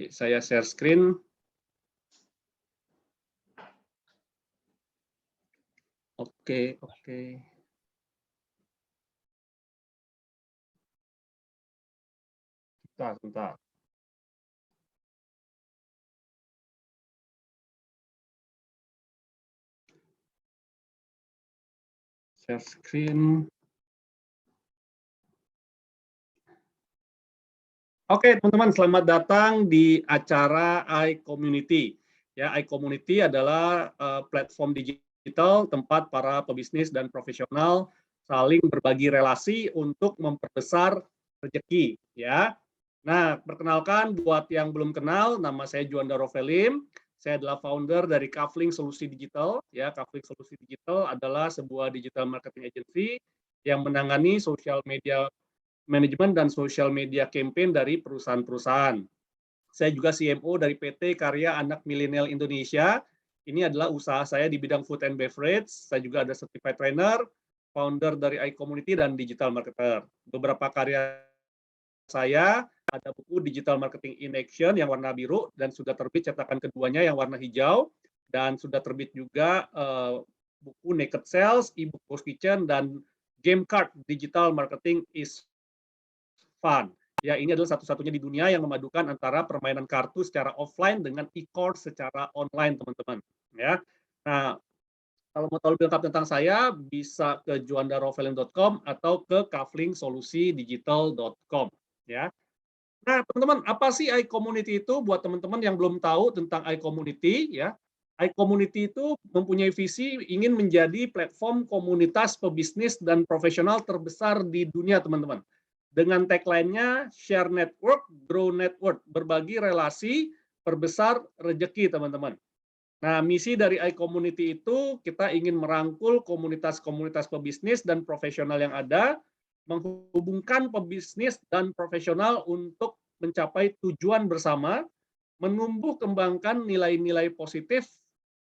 saya share screen. Oke. Sebentar. Share screen. Oke, teman-teman, selamat datang di acara iCommunity. Ya, iCommunity adalah platform digital tempat para pebisnis dan profesional saling berbagi relasi untuk memperbesar rezeki. Ya, nah, perkenalkan buat yang belum kenal, nama saya Juanda Rovelim. Saya adalah founder dari Kafling Solusi Digital. Ya, Kafling Solusi Digital adalah sebuah digital marketing agency yang menangani social media manajemen dan social media campaign dari perusahaan-perusahaan. Saya juga CMO dari PT Karya Anak Milenial Indonesia. Ini adalah usaha saya di bidang food and beverage. Saya juga ada certified trainer, founder dari iCommunity dan digital marketer. Beberapa karya saya ada buku Digital Marketing in Action yang warna biru dan sudah terbit cetakan keduanya yang warna hijau, dan sudah terbit juga buku Naked Sales, e-book Ghost Kitchen, dan Game Card Digital Marketing is Fun. Ya, ini adalah satu-satunya di dunia yang memadukan antara permainan kartu secara offline dengan e-course secara online, teman-teman. Ya, nah, kalau mau tahu lebih lengkap tentang saya, bisa ke juandarovelim.com atau ke kaflingsolusidigital.com. Ya, nah, teman-teman, apa sih iCommunity itu? Buat teman-teman yang belum tahu tentang iCommunity, ya, iCommunity itu mempunyai visi ingin menjadi platform komunitas pebisnis dan profesional terbesar di dunia, teman-teman. Dengan tagline-nya Share Network, Grow Network, berbagi relasi, perbesar rezeki, teman-teman. Nah, misi dari iCommunity itu kita ingin merangkul komunitas-komunitas pebisnis dan profesional yang ada, menghubungkan pebisnis dan profesional untuk mencapai tujuan bersama, menumbuh kembangkan nilai-nilai positif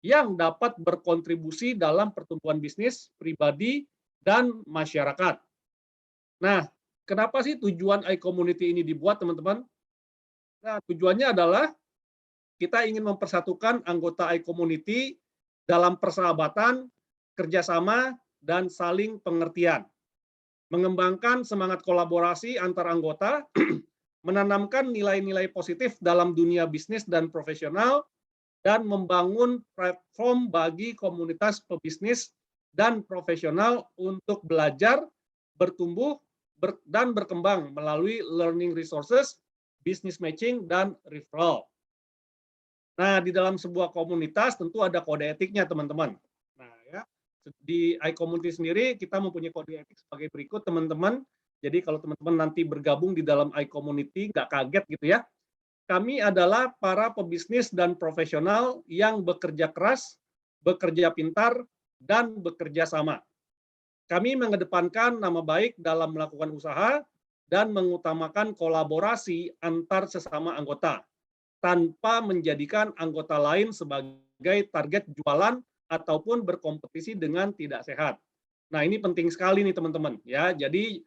yang dapat berkontribusi dalam pertumbuhan bisnis, pribadi, dan masyarakat. Nah, kenapa sih tujuan iCommunity ini dibuat, teman-teman? Nah, tujuannya adalah kita ingin mempersatukan anggota iCommunity dalam persahabatan, kerjasama, dan saling pengertian. Mengembangkan semangat kolaborasi antar anggota, menanamkan nilai-nilai positif dalam dunia bisnis dan profesional, dan membangun platform bagi komunitas pebisnis dan profesional untuk belajar, bertumbuh, dan berkembang melalui learning resources, business matching, dan referral. Nah, di dalam sebuah komunitas tentu ada kode etiknya, teman-teman. Nah, ya, di iCommunity sendiri kita mempunyai kode etik sebagai berikut, teman-teman. Jadi kalau teman-teman nanti bergabung di dalam iCommunity, nggak kaget gitu ya. Kami adalah para pebisnis dan profesional yang bekerja keras, bekerja pintar, dan bekerja sama. Kami mengedepankan nama baik dalam melakukan usaha dan mengutamakan kolaborasi antar sesama anggota, tanpa menjadikan anggota lain sebagai target jualan ataupun berkompetisi dengan tidak sehat. Nah, ini penting sekali nih, teman-teman. Ya, jadi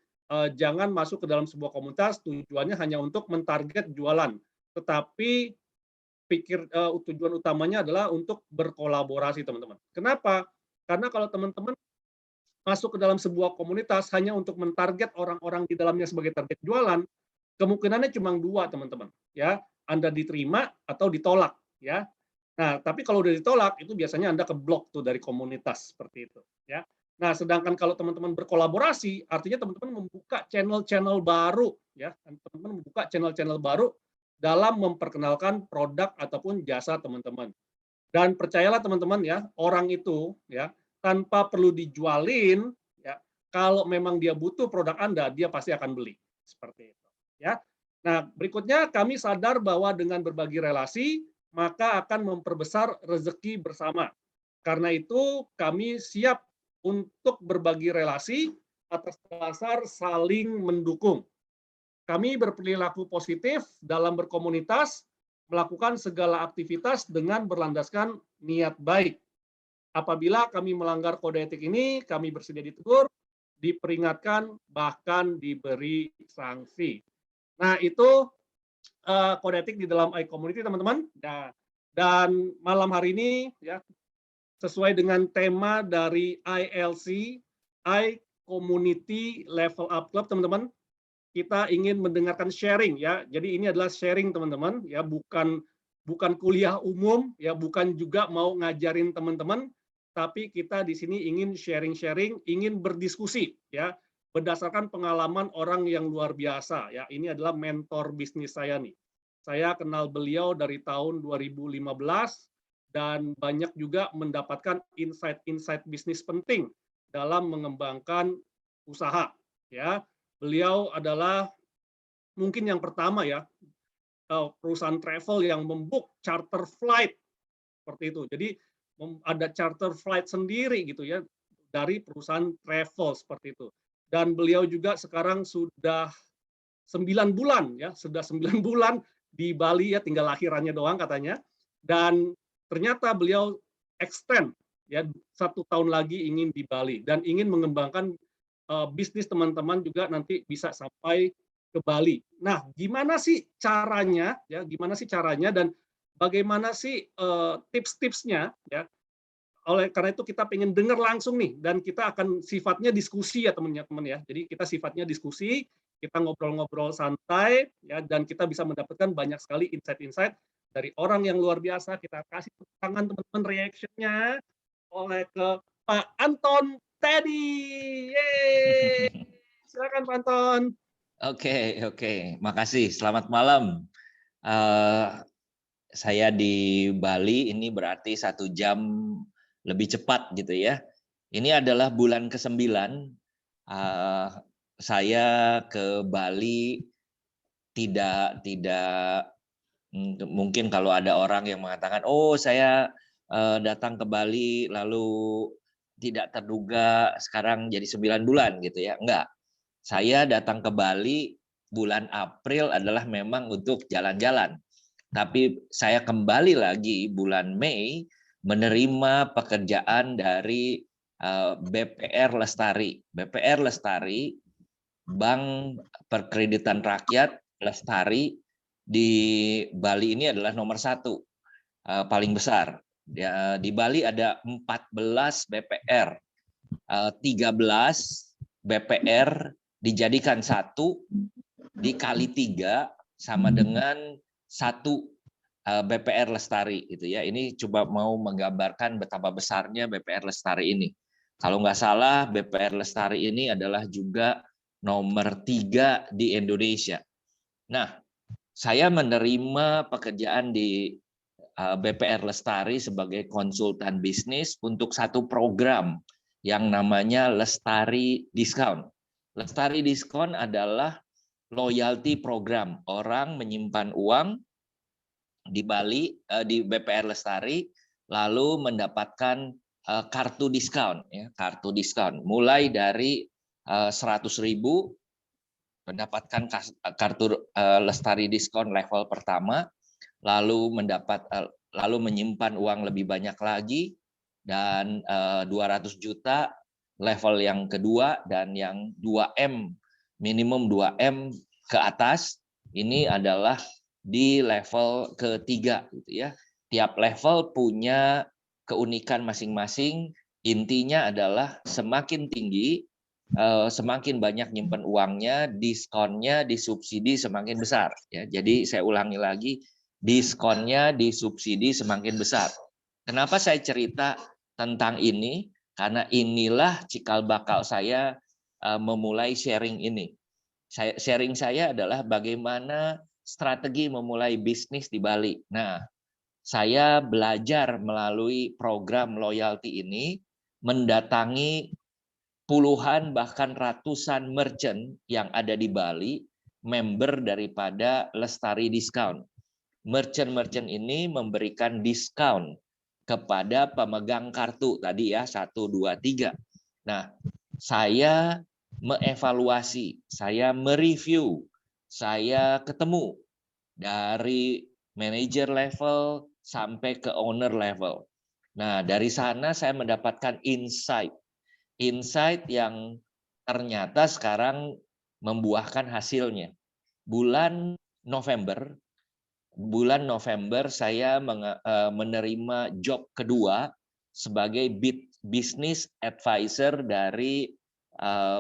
jangan masuk ke dalam sebuah komunitas tujuannya hanya untuk mentarget jualan, tetapi tujuan utamanya adalah untuk berkolaborasi, teman-teman. Kenapa? Karena kalau teman-teman masuk ke dalam sebuah komunitas hanya untuk mentarget orang-orang di dalamnya sebagai target jualan, kemungkinannya cuma dua, teman-teman. Ya, Anda diterima atau ditolak. Ya, nah, tapi kalau udah ditolak, itu biasanya Anda keblok tuh dari komunitas seperti itu. Ya, nah, sedangkan kalau teman-teman berkolaborasi, artinya teman-teman membuka channel-channel baru. Ya, teman-teman membuka channel-channel baru dalam memperkenalkan produk ataupun jasa teman-teman. Dan percayalah teman-teman ya, orang itu ya tanpa perlu dijualin ya, kalau memang dia butuh produk Anda, dia pasti akan beli. Seperti itu ya. Nah, berikutnya kami sadar bahwa dengan berbagi relasi maka akan memperbesar rezeki bersama. Karena itu kami siap untuk berbagi relasi atas dasar saling mendukung. Kami berperilaku positif dalam berkomunitas, melakukan segala aktivitas dengan berlandaskan niat baik. Apabila kami melanggar kode etik ini, kami bersedia ditegur, diperingatkan, bahkan diberi sanksi. Nah, itu Kodetik di dalam iCommunity, teman-teman. Nah, dan malam hari ini ya sesuai dengan tema dari ILC, iCommunity Level Up Club, teman-teman. Kita ingin mendengarkan sharing ya. Jadi ini adalah sharing, teman-teman, ya, bukan kuliah umum ya, bukan juga mau ngajarin teman-teman, tapi kita di sini ingin sharing-sharing, ingin berdiskusi ya, berdasarkan pengalaman orang yang luar biasa ya. Ini adalah mentor bisnis saya nih. Saya kenal beliau dari tahun 2015 dan banyak juga mendapatkan insight-insight bisnis penting dalam mengembangkan usaha ya. Beliau adalah mungkin yang pertama ya, perusahaan travel yang membook charter flight seperti itu. Jadi ada charter flight sendiri gitu ya dari perusahaan travel seperti itu. Dan beliau juga sekarang sudah 9 bulan ya, sudah 9 bulan di Bali ya, tinggal lahirannya doang katanya. Dan ternyata beliau extend ya 1 tahun lagi ingin di Bali dan ingin mengembangkan bisnis teman-teman juga nanti bisa sampai ke Bali. Nah, gimana sih caranya ya? Gimana sih caranya dan bagaimana sih tips-tipsnya ya? Oleh karena itu kita pengen dengar langsung nih dan kita akan sifatnya diskusi ya teman-teman ya. Jadi kita sifatnya diskusi, kita ngobrol-ngobrol santai ya dan kita bisa mendapatkan banyak sekali insight-insight dari orang yang luar biasa. Kita kasih tepuk tangan teman-teman reaction-nya oleh ke Pak Anton Teddy. Yeay. Silakan Pak Anton. Oke. Makasih. Selamat malam. Saya di Bali, ini berarti 1 jam lebih cepat gitu ya. Ini adalah bulan ke-9. Saya ke Bali tidak mungkin kalau ada orang yang mengatakan, oh saya datang ke Bali lalu tidak terduga sekarang jadi 9 bulan gitu ya. Enggak. Saya datang ke Bali bulan April adalah memang untuk jalan-jalan. Tapi saya kembali lagi bulan Mei menerima pekerjaan dari BPR Lestari. BPR Lestari, Bank Perkreditan Rakyat Lestari di Bali ini adalah nomor 1, paling besar. Di Bali ada 14 BPR, 13 BPR dijadikan 1 dikali 3 sama dengan 1 BPR Lestari gitu ya. Ini coba mau menggambarkan betapa besarnya BPR Lestari ini. Kalau nggak salah BPR Lestari ini adalah juga nomor 3 di Indonesia. Nah, saya menerima pekerjaan di BPR Lestari sebagai konsultan bisnis untuk 1 program yang namanya Lestari Discount. Lestari Discount adalah loyalty program. Orang menyimpan uang di Bali, di BPR Lestari, lalu mendapatkan kartu diskon, ya, kartu diskon. Mulai dari 100.000 mendapatkan kartu Lestari diskon level pertama, lalu menyimpan uang lebih banyak lagi, dan 200 juta level yang kedua, dan yang 2M, minimum 2M ke atas, ini adalah di level ketiga gitu ya. Tiap level punya keunikan masing-masing. Intinya adalah semakin tinggi, semakin banyak nyimpen uangnya, diskonnya, disubsidi semakin besar ya. Jadi saya ulangi lagi, diskonnya, disubsidi semakin besar. Kenapa saya cerita tentang ini? Karena inilah cikal bakal saya memulai sharing ini. Sharing saya adalah bagaimana strategi memulai bisnis di Bali. Nah, saya belajar melalui program loyalty ini, mendatangi puluhan bahkan ratusan merchant yang ada di Bali, member daripada Lestari Discount. Merchant-merchant ini memberikan diskon kepada pemegang kartu tadi ya, 1, 2, 3. Nah, saya mengevaluasi, saya mereview, saya ketemu dari manager level sampai ke owner level. Nah, dari sana saya mendapatkan insight yang ternyata sekarang membuahkan hasilnya. Bulan November, bulan November saya menerima job kedua sebagai business advisor dari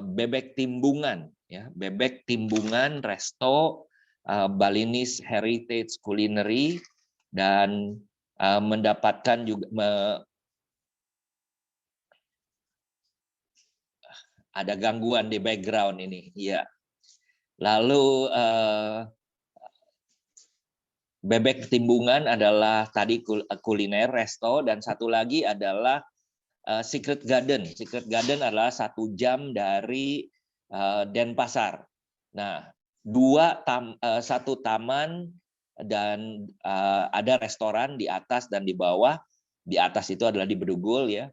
Bebek Timbungan, ya, Bebek Timbungan Resto Balinese Heritage Culinary, dan mendapatkan juga ada gangguan di background ini, ya. Lalu Bebek Timbungan adalah tadi kuliner resto, dan satu lagi adalah Secret Garden. Secret Garden adalah 1 jam dari Denpasar. Nah, satu taman dan ada restoran di atas dan di bawah. Di atas itu adalah di Bedugul, ya.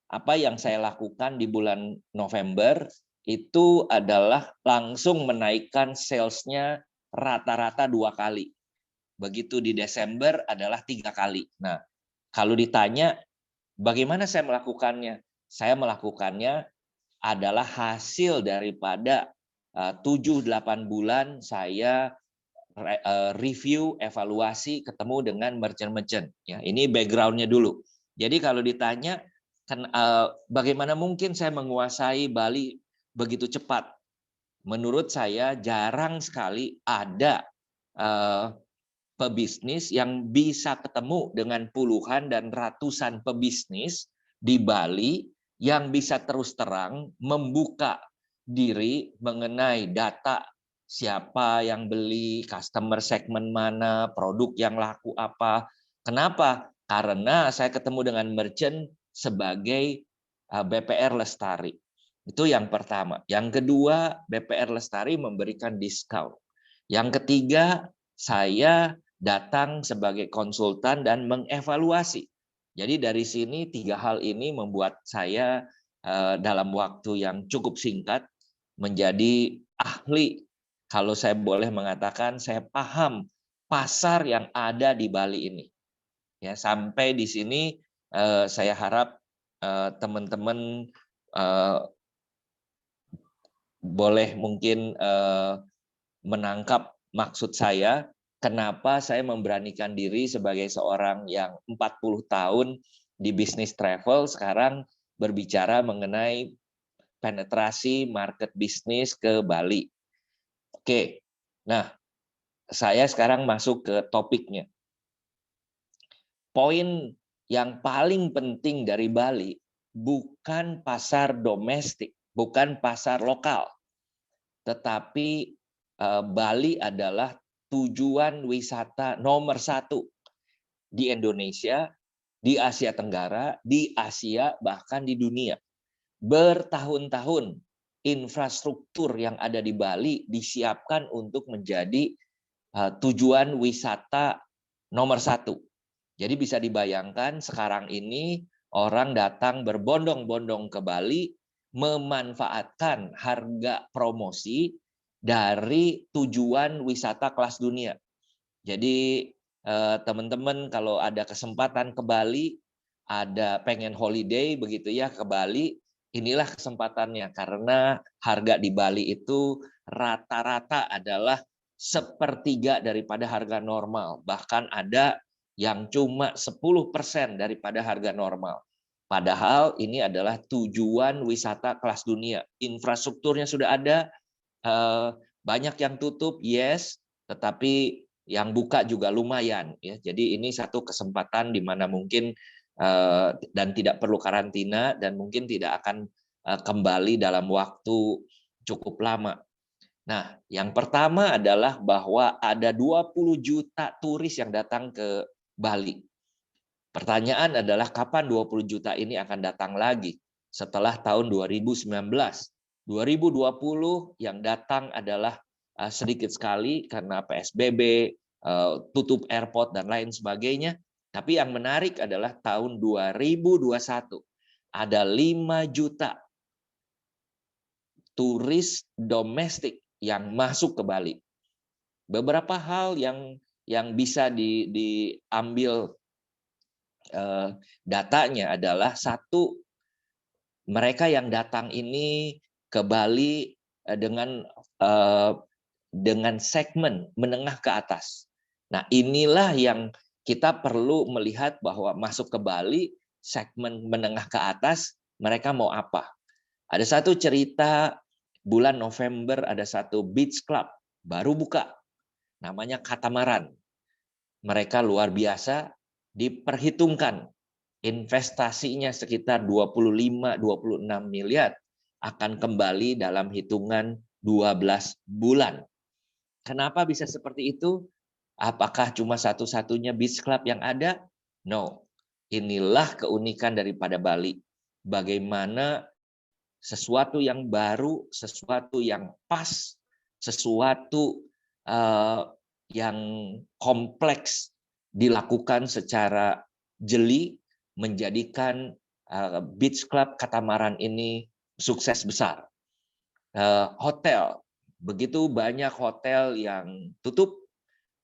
Apa yang saya lakukan di bulan November itu adalah langsung menaikkan salesnya rata-rata 2 kali. Begitu di Desember adalah 3 kali. Nah, kalau ditanya bagaimana saya melakukannya? Saya melakukannya adalah hasil daripada 7-8 bulan saya review, evaluasi, ketemu dengan merchant-merchant. Ya, ini background-nya dulu. Jadi kalau ditanya, bagaimana mungkin saya menguasai Bali begitu cepat? Menurut saya jarang sekali ada pebisnis yang bisa ketemu dengan puluhan dan ratusan pebisnis di Bali yang bisa terus terang membuka diri mengenai data siapa yang beli, customer segmen mana, produk yang laku apa. Kenapa? Karena saya ketemu dengan merchant sebagai BPR Lestari. Itu yang pertama. Yang kedua, BPR Lestari memberikan diskon. Yang ketiga, saya datang sebagai konsultan dan mengevaluasi. Jadi dari sini 3 hal ini membuat saya dalam waktu yang cukup singkat menjadi ahli. Kalau saya boleh mengatakan, saya paham pasar yang ada di Bali ini. Ya, sampai di sini saya harap teman-teman boleh mungkin menangkap maksud saya, kenapa saya memberanikan diri sebagai seorang yang 40 tahun di bisnis travel, sekarang berbicara mengenai penetrasi market bisnis ke Bali. Oke, nah saya sekarang masuk ke topiknya. Poin yang paling penting dari Bali bukan pasar domestik, bukan pasar lokal, tetapi Bali adalah tujuan wisata nomor 1 di Indonesia, di Asia Tenggara, di Asia, bahkan di dunia. Bertahun-tahun infrastruktur yang ada di Bali disiapkan untuk menjadi tujuan wisata nomor 1. Jadi bisa dibayangkan sekarang ini orang datang berbondong-bondong ke Bali memanfaatkan harga promosi dari tujuan wisata kelas dunia. Jadi teman-teman kalau ada kesempatan ke Bali, ada pengen holiday begitu ya ke Bali, inilah kesempatannya, karena harga di Bali itu rata-rata adalah sepertiga daripada harga normal, bahkan ada yang cuma 10% daripada harga normal. Padahal ini adalah tujuan wisata kelas dunia. Infrastrukturnya sudah ada, banyak yang tutup, yes, tetapi yang buka juga lumayan. Ya. Jadi ini satu kesempatan di mana mungkin dan tidak perlu karantina dan mungkin tidak akan kembali dalam waktu cukup lama. Nah, yang pertama adalah bahwa ada 20 juta turis yang datang ke Bali. Pertanyaan adalah kapan 20 juta ini akan datang lagi setelah tahun 2019. 2020 yang datang adalah sedikit sekali karena PSBB, tutup airport dan lain sebagainya. Tapi yang menarik adalah tahun 2021 ada 5 juta turis domestik yang masuk ke Bali. Beberapa hal yang bisa diambil datanya adalah, satu, mereka yang datang ini ke Bali dengan dengan segmen menengah ke atas. Nah, inilah yang kita perlu melihat bahwa masuk ke Bali, segmen menengah ke atas, mereka mau apa? Ada satu cerita bulan November, ada satu beach club baru buka, namanya Katamaran. Mereka luar biasa, diperhitungkan investasinya sekitar 25-26 miliar akan kembali dalam hitungan 12 bulan. Kenapa bisa seperti itu? Apakah cuma satu-satunya beach club yang ada? No. Inilah keunikan daripada Bali. Bagaimana sesuatu yang baru, sesuatu yang pas, sesuatu yang kompleks dilakukan secara jeli, menjadikan beach club Katamaran ini sukses besar. Hotel, begitu banyak hotel yang tutup,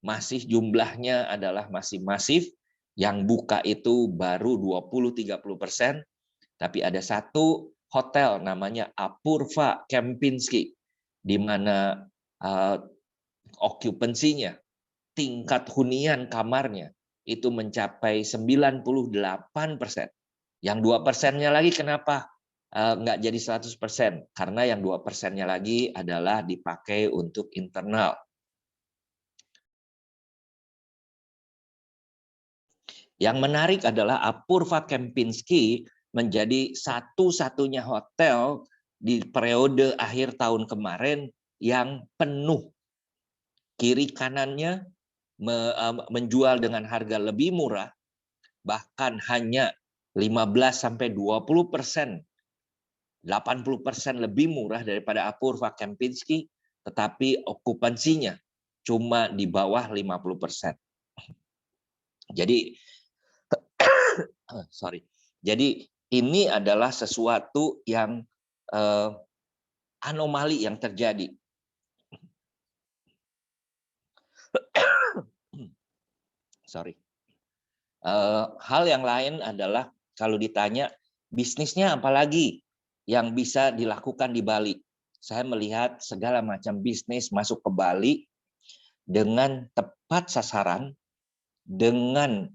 masih jumlahnya adalah masih masif, yang buka itu baru 20-30%, tapi ada satu hotel namanya Apurva Kempinski, di mana okupansinya, tingkat hunian kamarnya itu mencapai 98%. Yang 2%-nya lagi kenapa nggak jadi 100%? Karena yang 2%-nya lagi adalah dipakai untuk internal. Yang menarik adalah Apurva Kempinski menjadi satu-satunya hotel di periode akhir tahun kemarin yang penuh. Kiri kanannya menjual dengan harga lebih murah, bahkan hanya 15-20%, 80% lebih murah daripada Apurva Kempinski, tetapi okupansinya cuma di bawah 50%. Jadi, Jadi ini adalah sesuatu yang anomali yang terjadi. Hal yang lain adalah kalau ditanya bisnisnya apalagi yang bisa dilakukan di Bali. Saya melihat segala macam bisnis masuk ke Bali dengan tepat sasaran, dengan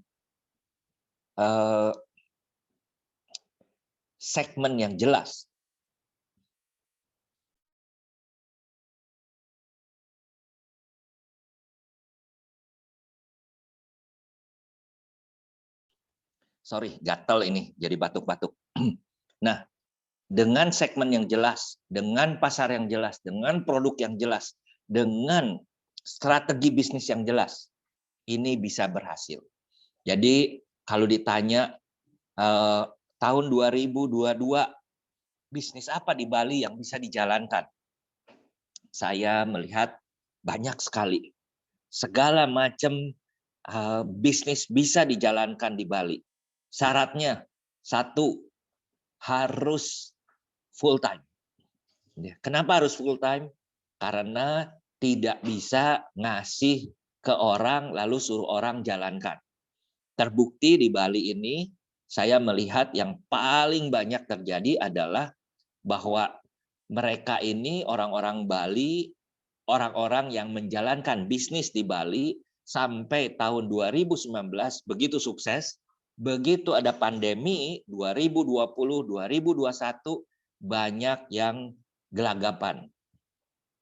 segmen yang jelas. Gatal ini, jadi batuk-batuk. Nah, dengan segmen yang jelas, dengan pasar yang jelas, dengan produk yang jelas, dengan strategi bisnis yang jelas, ini bisa berhasil. Jadi kalau ditanya tahun 2022 bisnis apa di Bali yang bisa dijalankan, saya melihat banyak sekali. Segala macam bisnis bisa dijalankan di Bali. Syaratnya satu, harus full time. Kenapa harus full time? Karena tidak bisa ngasih ke orang lalu suruh orang jalankan. Terbukti di Bali ini, saya melihat yang paling banyak terjadi adalah bahwa mereka ini orang-orang Bali, orang-orang yang menjalankan bisnis di Bali sampai tahun 2019 begitu sukses. Begitu ada pandemi 2020-2021 banyak yang gelagapan.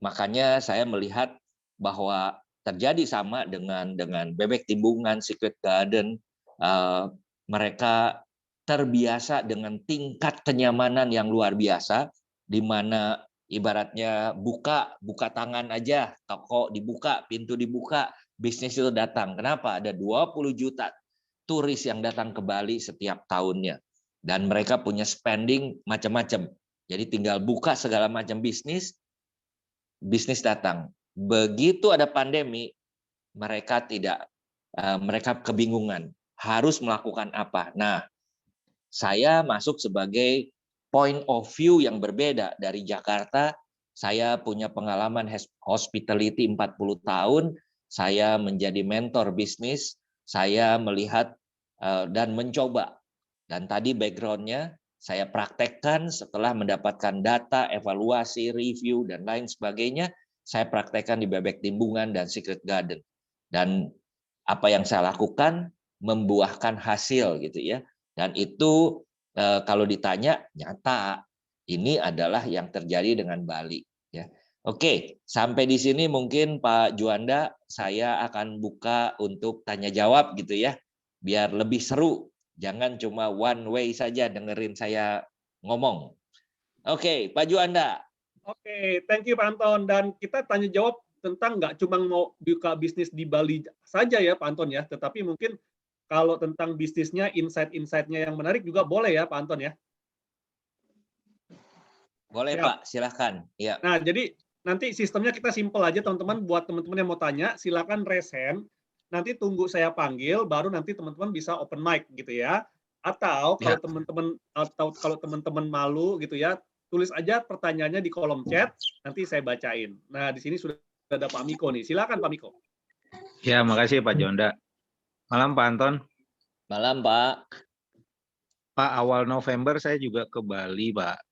Makanya saya melihat bahwa terjadi sama dengan Bebek Timbungan, Secret Garden. Mereka terbiasa dengan tingkat kenyamanan yang luar biasa, di mana ibaratnya buka tangan aja, toko dibuka, pintu dibuka, bisnis itu datang. Kenapa? Ada 20 juta turis yang datang ke Bali setiap tahunnya. Dan mereka punya spending macam-macam. Jadi tinggal buka segala macam bisnis datang. Begitu ada pandemi, mereka kebingungan harus melakukan apa. Nah, saya masuk sebagai point of view yang berbeda dari Jakarta. Saya punya pengalaman hospitality 40 tahun. Saya menjadi mentor bisnis. Saya melihat dan mencoba. Dan tadi background-nya saya praktekkan setelah mendapatkan data, evaluasi, review, dan lain sebagainya. saya praktekkan di Bebek Timbungan dan Secret Garden. Dan apa yang saya lakukan membuahkan hasil gitu ya. Dan itu kalau ditanya nyata, ini adalah yang terjadi dengan Bali ya. Oke, sampai di sini mungkin Pak Juanda, saya akan buka untuk tanya jawab gitu ya, biar lebih seru. Jangan cuma one way saja dengerin saya ngomong. Oke, Pak Juanda. Oke, thank you Pak Anton. Dan kita tanya jawab tentang nggak cuma mau buka bisnis di Bali saja ya Pak Anton ya, tetapi mungkin kalau tentang bisnisnya, insight-insightnya yang menarik juga boleh ya Pak Anton ya. Boleh Siap. Pak, silahkan. Ya. Nah, jadi nanti sistemnya kita simpel aja teman-teman. Buat teman-teman yang mau tanya, silakan raise hand. Nanti tunggu saya panggil, baru nanti teman-teman bisa open mic gitu ya. Atau kalau teman-teman malu gitu ya, tulis aja pertanyaannya di kolom chat, nanti saya bacain. Nah, di sini sudah ada Pak Miko nih. Silakan Pak Miko. Ya, makasih Pak Jonda. Malam Pak Anton. Malam Pak. Pak, awal November saya juga ke Bali Pak.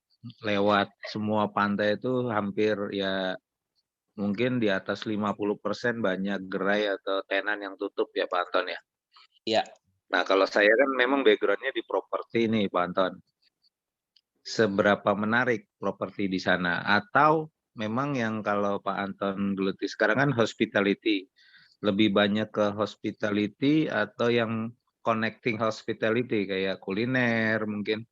Lewat semua pantai itu hampir ya mungkin di atas 50% banyak gerai atau tenan yang tutup ya Pak Anton ya. Iya. Nah kalau saya kan memang backgroundnya di properti nih Pak Anton. Seberapa menarik properti di sana? Atau memang yang kalau Pak Anton geluti sekarang kan hospitality. Lebih banyak ke hospitality atau yang connecting hospitality kayak kuliner mungkin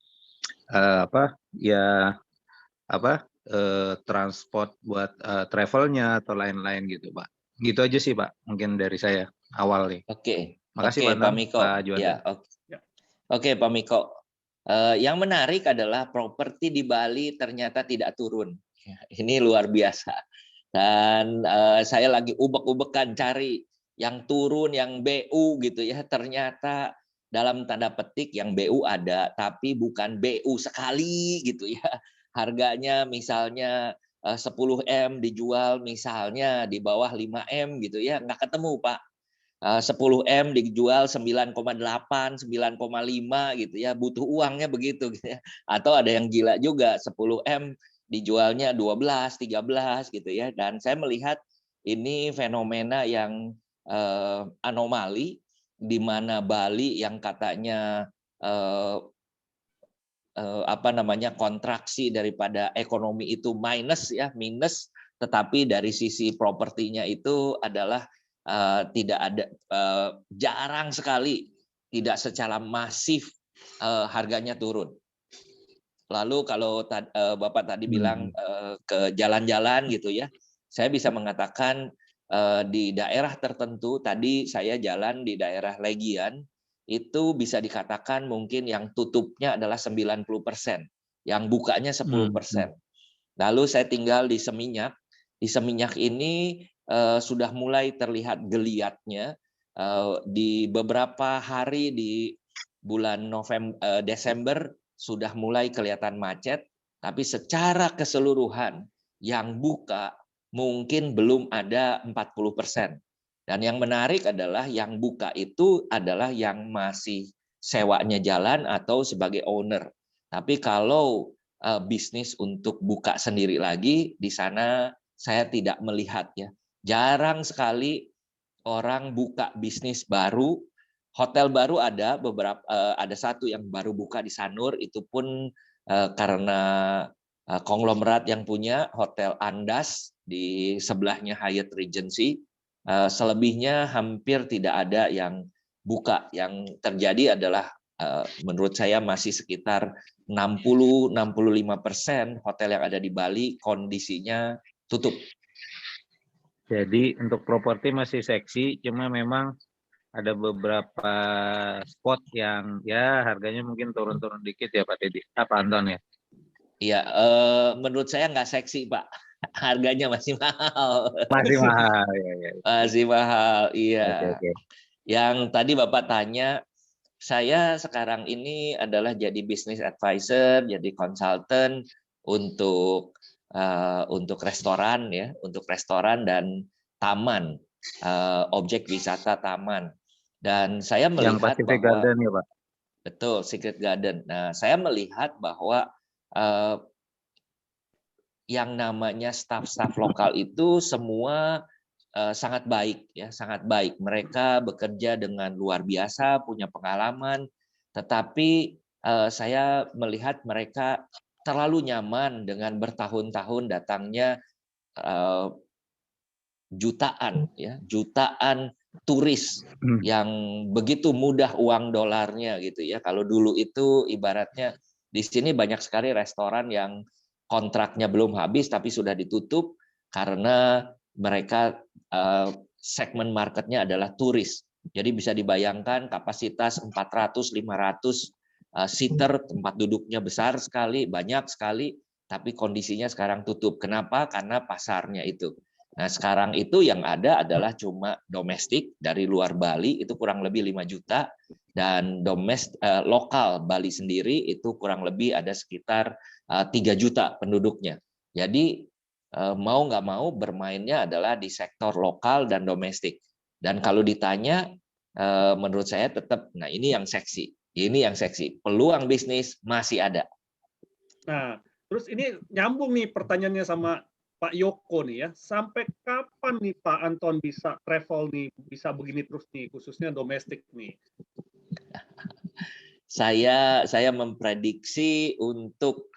transport buat travelnya atau lain-lain gitu Pak. Gitu aja sih Pak mungkin dari saya awal nih. Oke. Makasih Pak Miko. Pak Juanda. Ya, oke Pak Miko. Yang menarik adalah properti di Bali ternyata tidak turun. Ini luar biasa. Dan saya lagi ubek-ubekan cari yang turun, yang BU gitu ya. Ternyata dalam tanda petik yang BU ada, tapi bukan BU sekali gitu ya. Harganya misalnya 10M dijual misalnya di bawah 5M gitu ya. Nggak ketemu Pak. 10M dijual 9,8, 9,5 gitu ya, butuh uangnya begitu gitu ya. Atau ada yang gila juga 10M dijualnya 12, 13 gitu ya. Dan saya melihat ini fenomena yang anomali di mana Bali yang katanya kontraksi daripada ekonomi itu minus, tetapi dari sisi propertinya itu adalah tidak ada, jarang sekali tidak secara masif harganya turun. Lalu kalau Bapak tadi bilang ke jalan-jalan gitu ya, saya bisa mengatakan di daerah tertentu, tadi saya jalan di daerah Legian, itu bisa dikatakan mungkin yang tutupnya adalah 90%, yang bukanya 10%. Lalu saya tinggal di Seminyak. Di Seminyak ini sudah mulai terlihat geliatnya di beberapa hari di bulan Desember sudah mulai kelihatan macet, tapi secara keseluruhan yang buka mungkin belum ada 40%. Dan yang menarik adalah yang buka itu adalah yang masih sewanya jalan atau sebagai owner. Tapi kalau bisnis untuk buka sendiri lagi, di sana saya tidak melihatnya. Jarang sekali orang buka bisnis baru. Hotel baru ada beberapa, ada satu yang baru buka di Sanur, itu pun karena konglomerat yang punya Hotel Andas di sebelahnya Hyatt Regency. Selebihnya hampir tidak ada yang buka. Yang terjadi adalah menurut saya masih sekitar 60-65% hotel yang ada di Bali kondisinya tutup. Jadi untuk properti masih seksi, cuma memang ada beberapa spot yang ya harganya mungkin turun-turun dikit ya Pak Teddy, Pak Anton ya. Iya, menurut saya nggak seksi Pak, harganya masih mahal. Masih mahal, ya. Masih mahal, iya. Oke. Yang tadi Bapak tanya, saya sekarang ini adalah jadi business advisor, jadi konsultan untuk restoran ya, untuk restoran dan taman, objek wisata taman. Dan saya melihat yang Pacific bahwa Garden ya Pak. Betul, Secret Garden. Nah, saya melihat bahwa yang namanya staf-staf lokal itu semua sangat baik ya, sangat baik. Mereka bekerja dengan luar biasa, punya pengalaman, tetapi saya melihat mereka terlalu nyaman dengan bertahun-tahun datangnya eh, jutaan turis yang begitu mudah uang dolarnya gitu ya. Kalau dulu itu ibaratnya di sini banyak sekali restoran yang kontraknya belum habis tapi sudah ditutup karena mereka segmen marketnya adalah turis. Jadi bisa dibayangkan kapasitas 400-500 seater, tempat duduknya besar sekali, banyak sekali, tapi kondisinya sekarang tutup. Kenapa? Karena pasarnya itu. Nah, sekarang itu yang ada adalah cuma domestik dari luar Bali itu kurang lebih 5 juta dan lokal Bali sendiri itu kurang lebih ada sekitar 3 juta penduduknya. Jadi mau nggak mau bermainnya adalah di sektor lokal dan domestik. Dan kalau ditanya menurut saya tetap ini yang seksi. Ini yang seksi. Peluang bisnis masih ada. Nah, terus ini nyambung nih pertanyaannya sama Pak Yoko nih ya. Sampai kapan nih Pak Anton bisa travel nih, bisa begini terus nih, khususnya domestik nih? Saya memprediksi untuk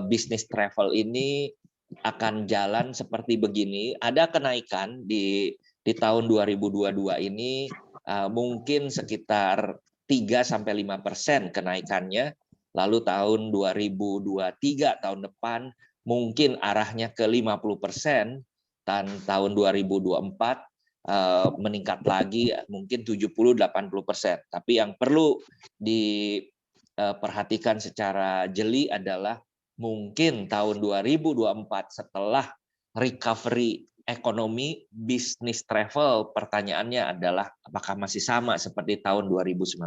bisnis travel ini akan jalan seperti begini. Ada kenaikan di tahun 2022 ini mungkin sekitar 3-5% kenaikannya. Lalu tahun 2023 tahun depan mungkin arahnya ke 50%, dan tahun 2024 meningkat lagi mungkin 70-80%. Tapi yang perlu diperhatikan secara jeli adalah mungkin tahun 2024 setelah recovery ekonomi, bisnis travel, pertanyaannya adalah apakah masih sama seperti tahun 2019.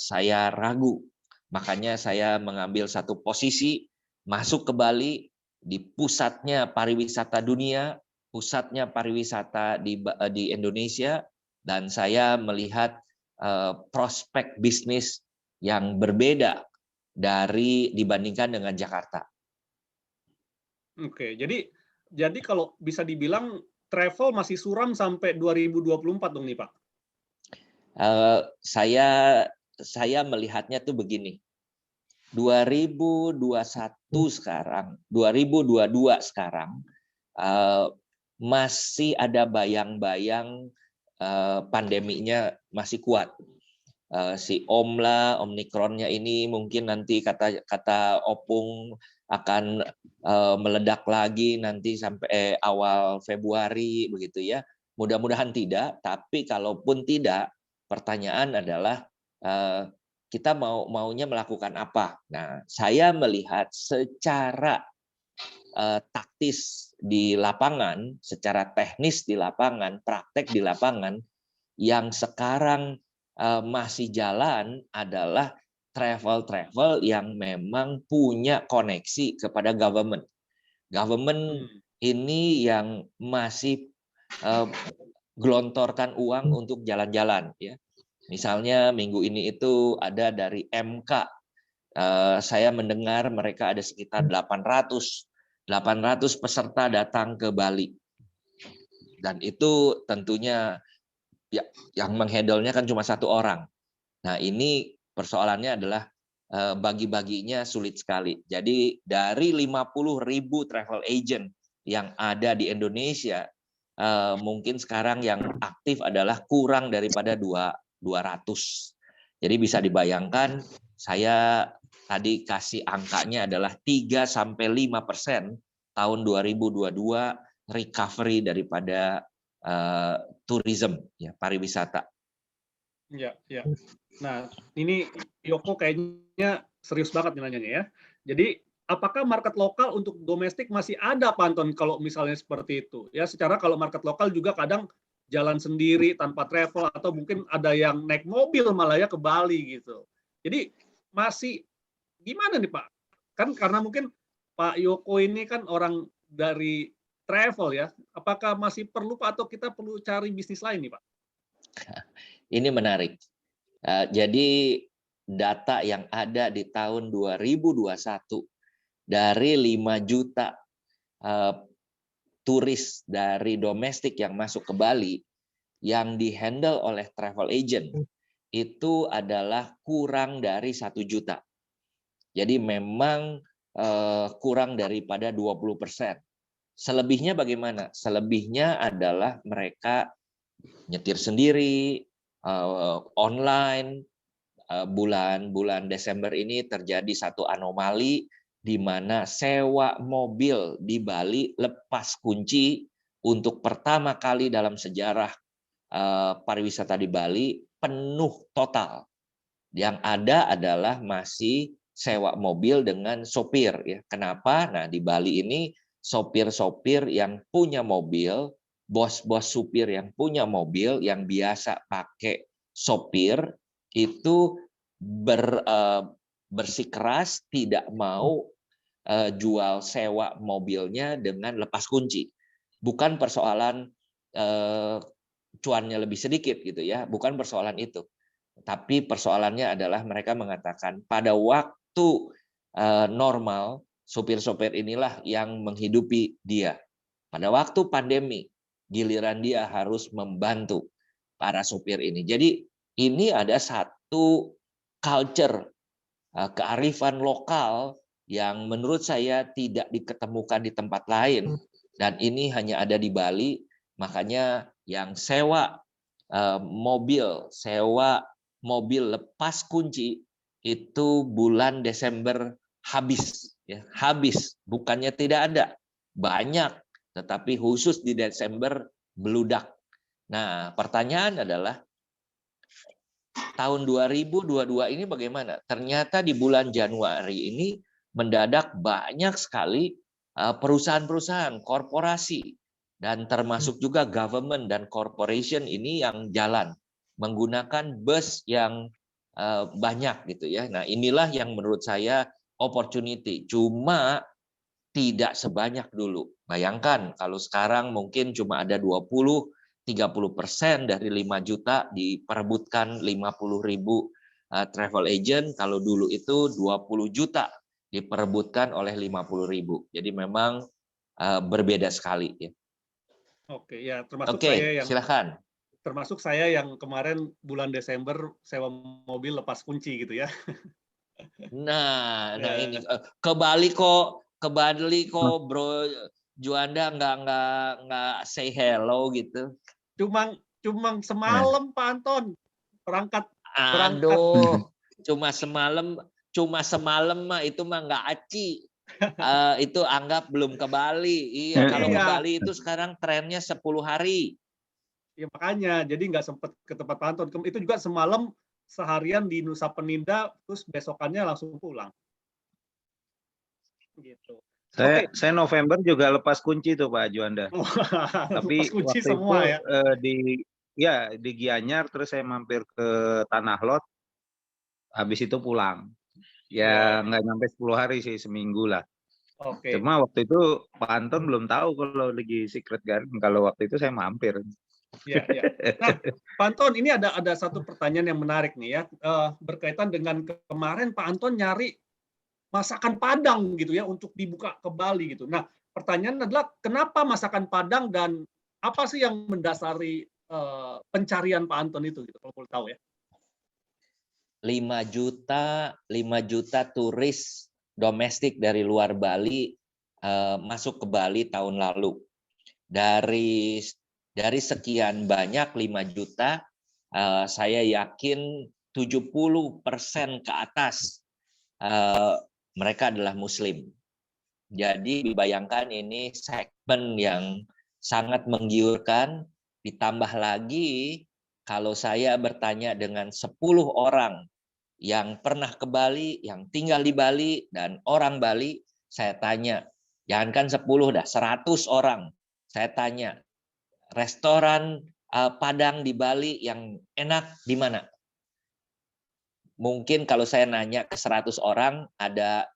Saya ragu, makanya saya mengambil satu posisi masuk ke Bali di pusatnya pariwisata dunia, pusatnya pariwisata di Indonesia, dan saya melihat prospek bisnis yang berbeda dibandingkan dengan Jakarta. Oke, jadi kalau bisa dibilang travel masih suram sampai 2024 dong nih Pak? Saya melihatnya tuh begini. 2021 sekarang, 2022 sekarang masih ada bayang-bayang pandeminya masih kuat. Si Omikronnya ini mungkin nanti kata Opung akan meledak lagi nanti sampai awal Februari begitu ya. Mudah-mudahan tidak, tapi kalaupun tidak, pertanyaan adalah kita maunya melakukan apa. Nah, saya melihat secara taktis di lapangan, secara teknis di lapangan, praktek di lapangan, yang sekarang masih jalan adalah travel yang memang punya koneksi kepada government. Government ini yang masih gelontorkan uang untuk jalan-jalan ya. Misalnya minggu ini itu ada dari MK. Saya mendengar mereka ada sekitar 800 peserta datang ke Bali. Dan itu tentunya ya, yang menghandle-nya kan cuma satu orang. Nah, ini persoalannya adalah bagi-baginya sulit sekali. Jadi dari 50.000 travel agent yang ada di Indonesia, mungkin sekarang yang aktif adalah kurang daripada 200. Jadi bisa dibayangkan, saya tadi kasih angkanya adalah 3-5% tahun 2022 recovery daripada tourism ya, pariwisata. Ya. Nah, ini Yoko kayaknya serius banget nih nanyanya ya. Jadi, apakah market lokal untuk domestik masih ada, Pak Anton, kalau misalnya seperti itu? Ya, secara kalau market lokal juga kadang jalan sendiri tanpa travel atau mungkin ada yang naik mobil malah ya ke Bali gitu. Jadi masih gimana nih Pak? Kan karena mungkin Pak Yoko ini kan orang dari travel ya. Apakah masih perlu Pak atau kita perlu cari bisnis lain nih Pak? Ini menarik. Jadi data yang ada di tahun 2021 dari 5 juta turis dari domestik yang masuk ke Bali yang dihandle oleh travel agent itu adalah kurang dari 1 juta. Jadi memang kurang daripada 20%. Selebihnya bagaimana? Selebihnya adalah mereka nyetir sendiri, online. Bulan Desember ini terjadi satu anomali di mana sewa mobil di Bali lepas kunci untuk pertama kali dalam sejarah pariwisata di Bali penuh total. Yang ada adalah masih sewa mobil dengan sopir ya. Kenapa? Nah, di Bali ini sopir-sopir yang punya mobil, bos-bos supir yang punya mobil yang biasa pakai sopir itu bersikeras tidak mau jual sewa mobilnya dengan lepas kunci. Bukan persoalan cuannya lebih sedikit gitu ya, bukan persoalan itu. Tapi persoalannya adalah mereka mengatakan pada waktu normal sopir-sopir inilah yang menghidupi dia. Pada waktu pandemi giliran dia harus membantu para sopir ini. Jadi ini ada satu culture, kearifan lokal yang menurut saya tidak diketemukan di tempat lain dan ini hanya ada di Bali. Makanya yang sewa mobil lepas kunci itu bulan Desember habis ya, habis, bukannya tidak ada, banyak, tetapi khusus di Desember beludak. Nah, pertanyaan adalah tahun 2022 ini bagaimana? Ternyata di bulan Januari ini mendadak banyak sekali perusahaan-perusahaan, korporasi, dan termasuk juga government dan corporation ini yang jalan menggunakan bus yang banyak gitu ya. Nah, inilah yang menurut saya opportunity. Cuma tidak sebanyak dulu. Bayangkan kalau sekarang mungkin cuma ada 20-30% dari 5 juta diperebutkan 50.000 travel agent. Kalau dulu itu 20 juta diperebutkan oleh 50.000. Jadi memang berbeda sekali ya. Oke, ya termasuk Oke, saya yang silakan. termasuk saya yang kemarin bulan Desember sewa mobil lepas kunci gitu ya. Nah ini ke Bali kok Bro Juanda nggak say hello gitu. Cuma semalam Pak Anton berangkat. Aduh, cuma semalam mah itu mah nggak aci. Itu anggap belum ke Bali. Iya, kalau ke Bali itu sekarang trennya 10 hari. Ya makanya, jadi nggak sempat ke tempat Pak Anton. Itu juga semalam seharian di Nusa Penida, terus besokannya langsung pulang. Gitu. Saya November juga lepas kunci tuh Pak Juanda. Tapi lepas kunci waktu semua itu di Gianyar, terus saya mampir ke Tanah Lot, habis itu pulang. Ya nggak nyampe 10 hari sih, seminggu lah. Cuma waktu itu Pak Anton belum tahu kalau lagi Secret Garden. Kalau waktu itu saya mampir. Ya. Nah, Pak Anton, ini ada satu pertanyaan yang menarik nih ya, berkaitan dengan kemarin Pak Anton nyari masakan Padang gitu ya untuk dibuka ke Bali gitu. Nah, pertanyaan adalah kenapa masakan Padang dan apa sih yang mendasari pencarian Pak Anton itu gitu, kalau boleh tahu ya. 5 juta turis domestik dari luar Bali masuk ke Bali tahun lalu. Dari sekian banyak 5 juta, saya yakin 70% ke atas mereka adalah Muslim. Jadi dibayangkan ini segmen yang sangat menggiurkan, ditambah lagi kalau saya bertanya dengan 10 orang yang pernah ke Bali, yang tinggal di Bali, dan orang Bali, saya tanya, jangankan 10 dah, 100 orang, saya tanya, restoran Padang di Bali yang enak di mana? Mungkin kalau saya nanya ke 100 orang, ada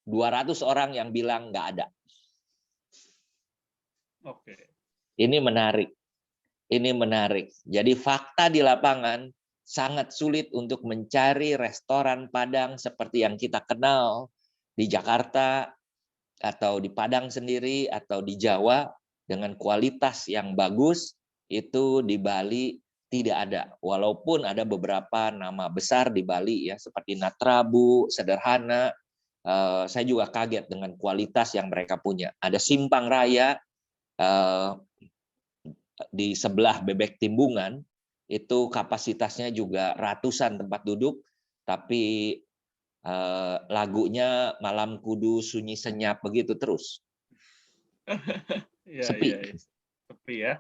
200 orang yang bilang nggak ada. Oke. Ini menarik. Jadi fakta di lapangan sangat sulit untuk mencari restoran Padang seperti yang kita kenal di Jakarta, atau di Padang sendiri atau di Jawa dengan kualitas yang bagus, itu di Bali tidak ada. Walaupun ada beberapa nama besar di Bali ya seperti Natrabu, Sederhana, saya juga kaget dengan kualitas yang mereka punya. Ada Simpang Raya di sebelah Bebek Timbungan, itu kapasitasnya juga ratusan tempat duduk, tapi lagunya Malam Kudu Sunyi Senyap begitu terus. Iya, Sepi. iya, iya. Sepi ya.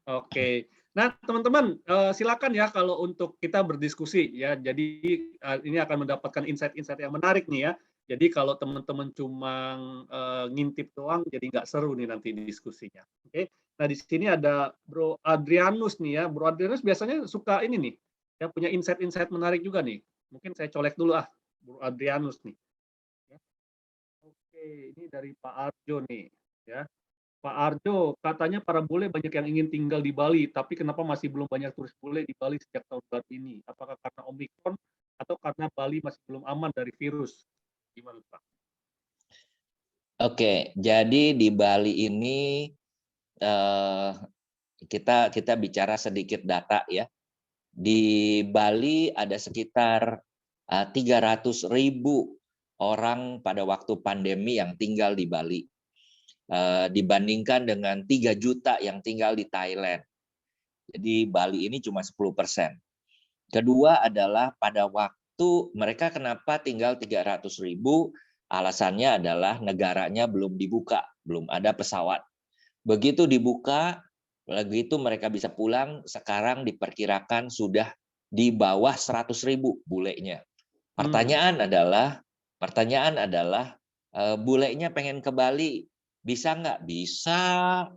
Oke. Nah, teman-teman, silakan ya kalau untuk kita berdiskusi ya. Jadi ini akan mendapatkan insight-insight yang menarik nih ya. Jadi kalau teman-teman cuma ngintip doang, jadi nggak seru nih nanti diskusinya. Oke. Nah, di sini ada Bro Adrianus nih ya. Bro Adrianus biasanya suka ini nih, ya punya insight-insight menarik juga nih. Mungkin saya colek dulu Bro Adrianus nih. Ya. Oke, ini dari Pak Arjo nih, ya. Pak Arjo, katanya para bule banyak yang ingin tinggal di Bali, tapi kenapa masih belum banyak turis bule di Bali sejak tahun baru ini? Apakah karena Omikron atau karena Bali masih belum aman dari virus? Gimana, Pak? Oke, jadi di Bali ini kita bicara sedikit data ya. Di Bali ada sekitar 300.000 orang pada waktu pandemi yang tinggal di Bali. Dibandingkan dengan 3 juta yang tinggal di Thailand. Jadi Bali ini cuma 10%. Kedua adalah pada waktu mereka kenapa tinggal 300.000, alasannya adalah negaranya belum dibuka, belum ada pesawat. Begitu dibuka, begitu mereka bisa pulang, sekarang diperkirakan sudah di bawah 100.000 bulenya. Pertanyaan adalah bulenya pengen ke Bali, bisa nggak?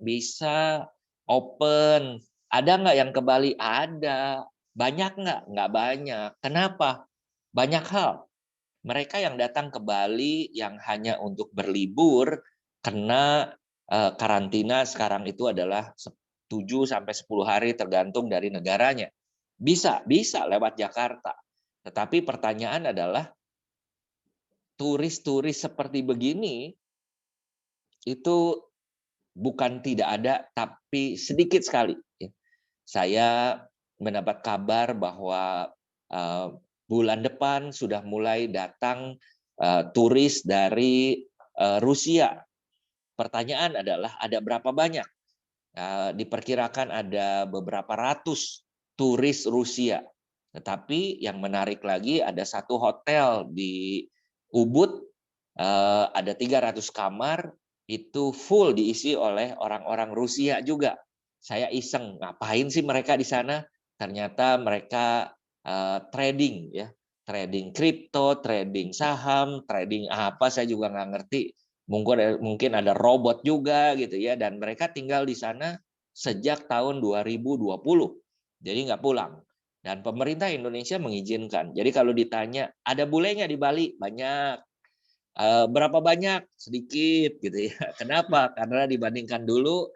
Bisa, open. Ada nggak yang ke Bali? Ada. Banyak nggak? Nggak banyak. Kenapa? Banyak hal. Mereka yang datang ke Bali yang hanya untuk berlibur kena karantina sekarang itu adalah 7-10 hari tergantung dari negaranya. Bisa lewat Jakarta. Tetapi pertanyaan adalah turis-turis seperti begini itu bukan tidak ada, tapi sedikit sekali. Saya mendapat kabar bahwa bulan depan sudah mulai datang turis dari Rusia. Pertanyaan adalah ada berapa banyak? Diperkirakan ada beberapa ratus turis Rusia. Tetapi yang menarik lagi ada satu hotel di Ubud, ada 300 kamar, itu full diisi oleh orang-orang Rusia juga. Saya iseng, ngapain sih mereka di sana? Ternyata mereka trading ya, trading kripto, trading saham, trading apa saya juga nggak ngerti. Mungkin ada robot juga gitu ya, dan mereka tinggal di sana sejak tahun 2020. Jadi nggak pulang. Dan pemerintah Indonesia mengizinkan. Jadi kalau ditanya, ada bulenya di Bali? Banyak. Berapa banyak? Sedikit gitu ya. Kenapa? Karena dibandingkan dulu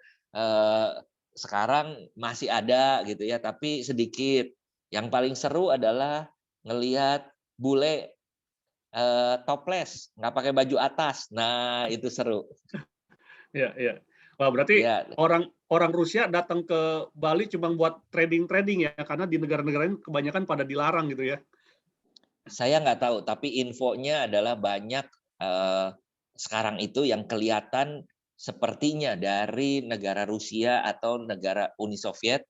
sekarang masih ada gitu ya, tapi sedikit. Yang paling seru adalah ngelihat bule toples, nggak pakai baju atas. Nah, itu seru. Ya, ya. Wah, berarti Ya, orang Rusia datang ke Bali cuma buat trading ya, karena di negara-negara lain kebanyakan pada dilarang gitu ya. saya nggak tahu, tapi infonya adalah banyak sekarang itu yang kelihatan sepertinya dari negara Rusia atau negara Uni Soviet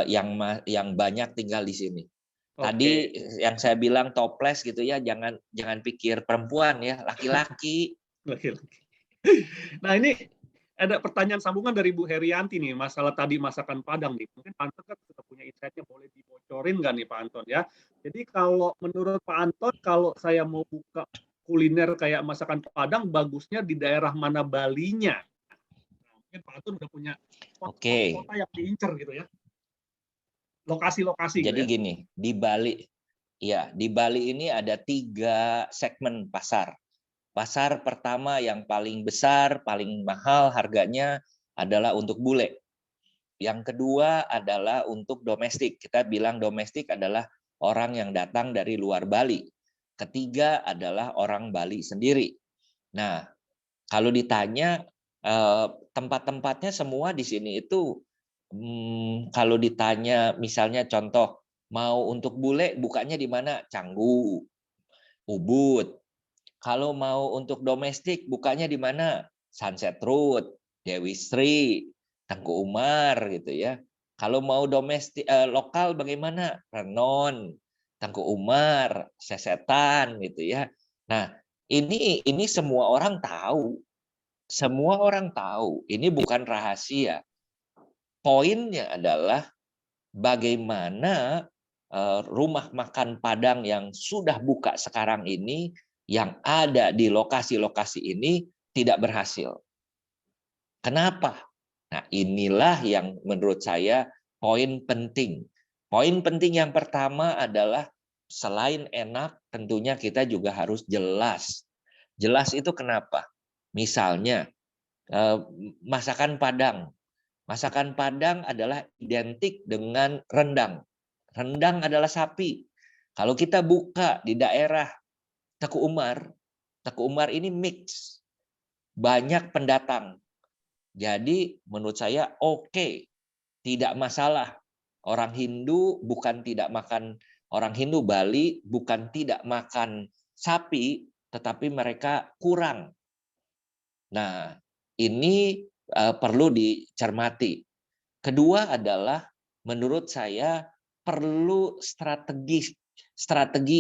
yang banyak tinggal di sini. Tadi yang saya bilang toples gitu ya, jangan pikir perempuan ya, laki-laki. Laki-laki. Nah, ini ada pertanyaan sambungan dari Bu Herianti nih, masalah tadi masakan Padang nih. Mungkin Pak Anton kan sudah punya insight-nya, boleh dibocorin nggak nih Pak Anton ya? Jadi kalau menurut Pak Anton, kalau saya mau buka kuliner kayak masakan Padang, bagusnya di daerah mana Balinya? Nah, mungkin Pak Anton udah punya kota yang diincar gitu ya. Lokasi-lokasi gitu Jadi ya. gini, di Bali ini ada 3 segmen pasar. Pasar pertama yang paling besar, paling mahal harganya adalah untuk bule. Yang kedua adalah untuk domestik. Kita bilang domestik adalah orang yang datang dari luar Bali. Ketiga adalah orang Bali sendiri. Nah, Kalau ditanya tempat-tempatnya semua di sini itu, kalau ditanya misalnya contoh mau untuk bule bukanya di mana? Canggu, Ubud. Kalau mau untuk domestik bukanya di mana? Sunset Road, Dewi Sri, Tengku Umar gitu ya. Kalau mau domestik lokal bagaimana? Renon, Tengku Umar, Sesetan gitu ya. Nah, ini semua orang tahu. Semua orang tahu, ini bukan rahasia. Poinnya adalah bagaimana rumah makan Padang yang sudah buka sekarang ini, yang ada di lokasi-lokasi ini tidak berhasil. Kenapa? Nah, inilah yang menurut saya poin penting. Poin penting yang pertama adalah selain enak, tentunya kita juga harus jelas. Jelas itu kenapa? Misalnya, masakan Padang. Masakan Padang adalah identik dengan rendang. Rendang adalah sapi. Kalau kita buka di daerah Teku Umar ini mix. Banyak pendatang. Jadi menurut saya oke, tidak masalah. Orang Hindu bukan tidak makan, orang Hindu Bali bukan tidak makan sapi, tetapi mereka kurang. Nah, ini perlu dicermati. Kedua adalah menurut saya perlu strategi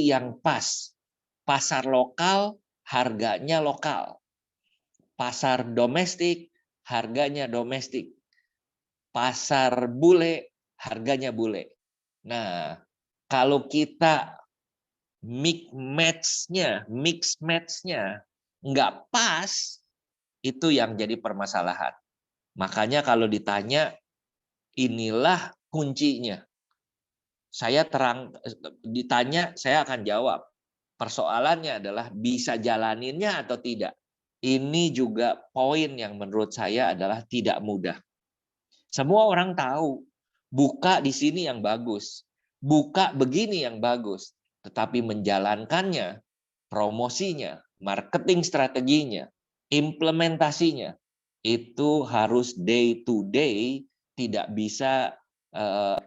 yang pas. Pasar lokal, harganya lokal. Pasar domestik, harganya domestik. Pasar bule, harganya bule. Nah, kalau kita mix match-nya nggak pas, itu yang jadi permasalahan. Makanya kalau ditanya, inilah kuncinya. Ditanya, saya akan jawab. Persoalannya adalah bisa jalaninnya atau tidak. Ini juga poin yang menurut saya adalah tidak mudah. Semua orang tahu, buka di sini yang bagus, buka begini yang bagus, tetapi menjalankannya, promosinya, marketing strateginya, implementasinya, itu harus day to day, tidak bisa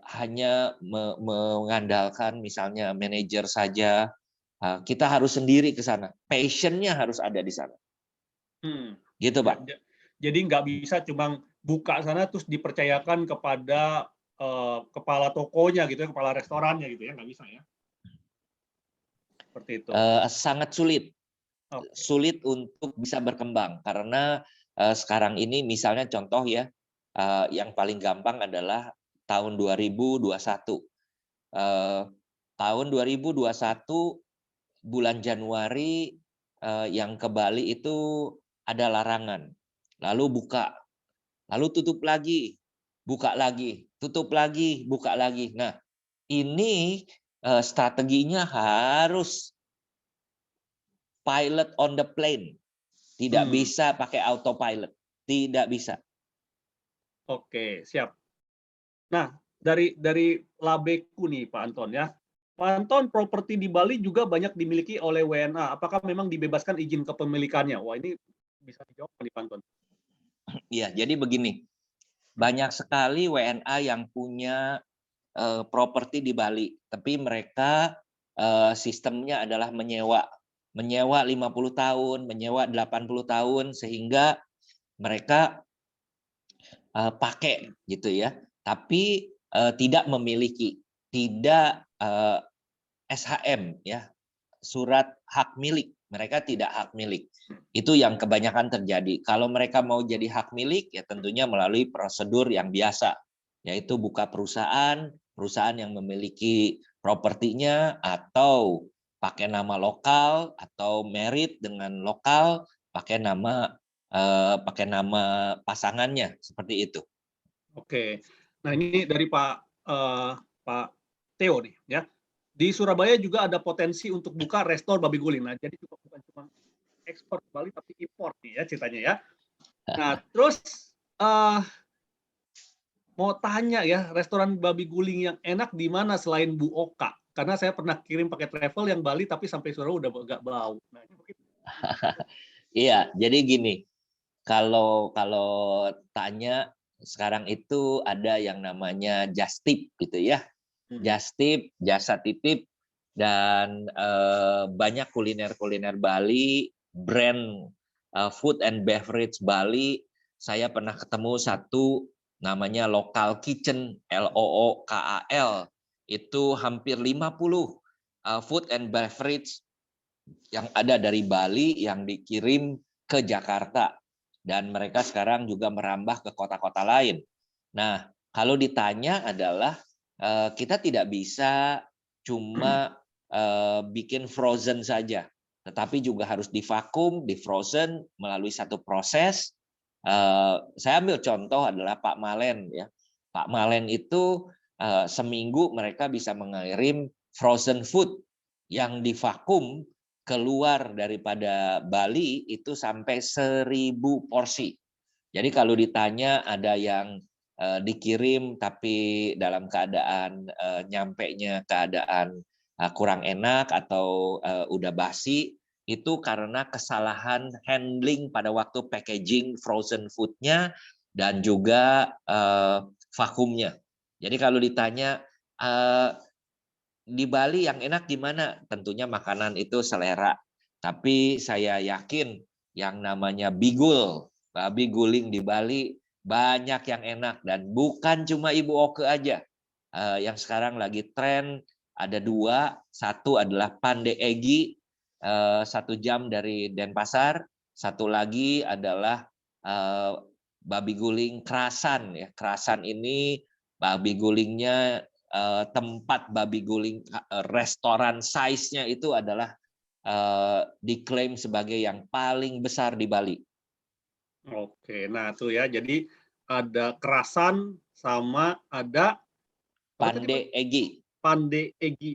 hanya mengandalkan misalnya manajer saja. Kita harus sendiri ke sana, passionnya harus ada di sana. Gitu, Pak. Jadi nggak bisa cuma buka sana terus dipercayakan kepada kepala tokonya gitu ya, kepala restorannya gitu ya, nggak bisa ya. Seperti itu. Sangat sulit. Sulit untuk bisa berkembang karena sekarang ini misalnya contoh ya, yang paling gampang adalah tahun 2021. Tahun 2021 bulan Januari yang ke Bali itu ada larangan. Lalu buka. Lalu tutup lagi. Buka lagi, tutup lagi, buka lagi. Nah, ini strateginya harus pilot on the plane. Tidak bisa pakai autopilot. Tidak bisa. Oke, siap. Nah, dari Labeku nih Pak Anton ya. Pak Anton, properti di Bali juga banyak dimiliki oleh WNA. Apakah memang dibebaskan izin kepemilikannya? Wah, ini bisa dijawab nih Pak Anton. Iya, jadi begini. Banyak sekali WNA yang punya properti di Bali, tapi mereka sistemnya adalah menyewa 50 tahun, menyewa 80 tahun, sehingga mereka pakai gitu ya, tapi tidak memiliki, tidak SHM ya, surat hak milik, mereka tidak hak milik. Itu yang kebanyakan terjadi. Kalau mereka mau jadi hak milik, ya tentunya melalui prosedur yang biasa, yaitu buka perusahaan yang memiliki propertinya, atau pakai nama lokal, atau merit dengan lokal, pakai nama pasangannya, seperti itu. Oke, nah ini dari Pak Theo nih ya. Di Surabaya juga ada potensi untuk buka restor babi guling. Nah, jadi juga bukan cuma ekspor ke Bali tapi impor nih ya ceritanya ya. Nah, terus mau tanya ya, restoran babi guling yang enak di mana selain Bu Oka? Karena saya pernah kirim pakai travel yang Bali tapi sampai Surabaya udah agak bau. Nah, Iya, jadi gini, kalau tanya sekarang itu ada yang namanya just tip gitu ya. Just tip, jasa titip, dan banyak kuliner-kuliner Bali, brand food and beverage Bali. Saya pernah ketemu satu namanya Local Kitchen, LOOKAL. Itu hampir 50 food and beverage yang ada dari Bali yang dikirim ke Jakarta. Dan mereka sekarang juga merambah ke kota-kota lain. Nah, kalau ditanya adalah kita tidak bisa cuma bikin frozen saja, tetapi juga harus divakum, di frozen melalui satu proses. Saya ambil contoh adalah Pak Malen ya. Pak Malen itu seminggu mereka bisa mengirim frozen food yang divakum keluar daripada Bali itu sampai 1000 porsi. Jadi kalau ditanya ada yang dikirim tapi dalam keadaan nyampenya keadaan kurang enak atau udah basi, itu karena kesalahan handling pada waktu packaging frozen food-nya dan juga vakumnya. Jadi kalau ditanya di Bali yang enak di mana? Tentunya makanan itu selera. Tapi saya yakin yang namanya bigul, babi guling di Bali banyak yang enak dan bukan cuma Ibu Oke aja. Yang sekarang lagi tren ada 2, satu adalah Pande Egi 1 jam dari Denpasar, satu lagi adalah babi guling Krasan ya. Krasan ini babi gulingnya tempat babi guling restoran size-nya itu adalah diklaim sebagai yang paling besar di Bali. Oke, nah tuh ya, jadi ada Krasan sama ada Pande Egi. Pande Egi.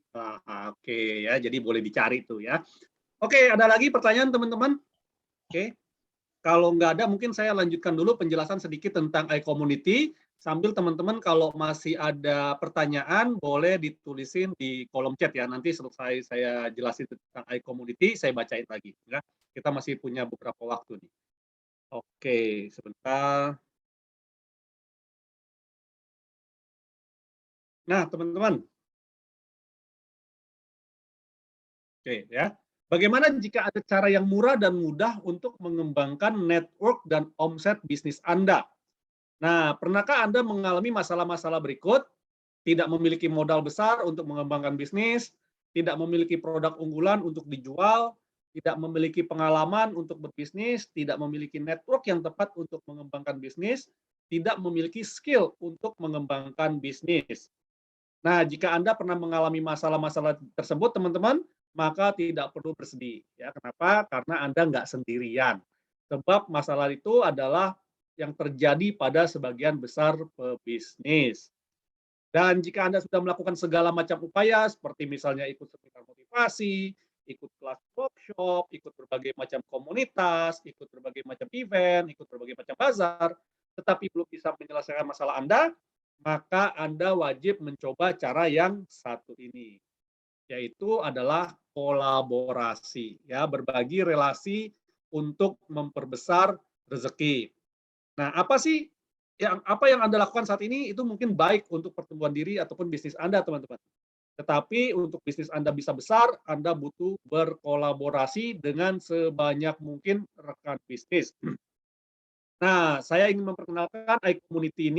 Oke ya, jadi boleh dicari tuh ya. Oke, ada lagi pertanyaan teman-teman? Oke, kalau nggak ada mungkin saya lanjutkan dulu penjelasan sedikit tentang iCommunity. Sambil teman-teman kalau masih ada pertanyaan boleh ditulisin di kolom chat ya. Nanti selesai saya jelasin tentang iCommunity, saya bacain lagi. Ya. Kita masih punya beberapa waktu nih. Oke, sebentar. Nah, teman-teman. Oke, ya. Bagaimana jika ada cara yang murah dan mudah untuk mengembangkan network dan omset bisnis Anda? Nah, pernahkah Anda mengalami masalah-masalah berikut? Tidak memiliki modal besar untuk mengembangkan bisnis, tidak memiliki produk unggulan untuk dijual, tidak memiliki pengalaman untuk berbisnis, tidak memiliki network yang tepat untuk mengembangkan bisnis, tidak memiliki skill untuk mengembangkan bisnis. Nah, jika Anda pernah mengalami masalah-masalah tersebut, teman-teman, maka tidak perlu bersedih. Ya, kenapa? Karena Anda nggak sendirian. Sebab masalah itu adalah yang terjadi pada sebagian besar pebisnis. Dan jika Anda sudah melakukan segala macam upaya, seperti misalnya ikut seminar motivasi, ikut kelas workshop, ikut berbagai macam komunitas, ikut berbagai macam event, ikut berbagai macam bazar, tetapi belum bisa menyelesaikan masalah Anda, maka Anda wajib mencoba cara yang satu ini, yaitu adalah kolaborasi, ya, berbagi relasi untuk memperbesar rezeki. Nah, apa yang Anda lakukan saat ini itu mungkin baik untuk pertumbuhan diri ataupun bisnis Anda, teman-teman. Tetapi untuk bisnis Anda bisa besar, Anda butuh berkolaborasi dengan sebanyak mungkin rekan bisnis. Nah, saya ingin memperkenalkan iCommunity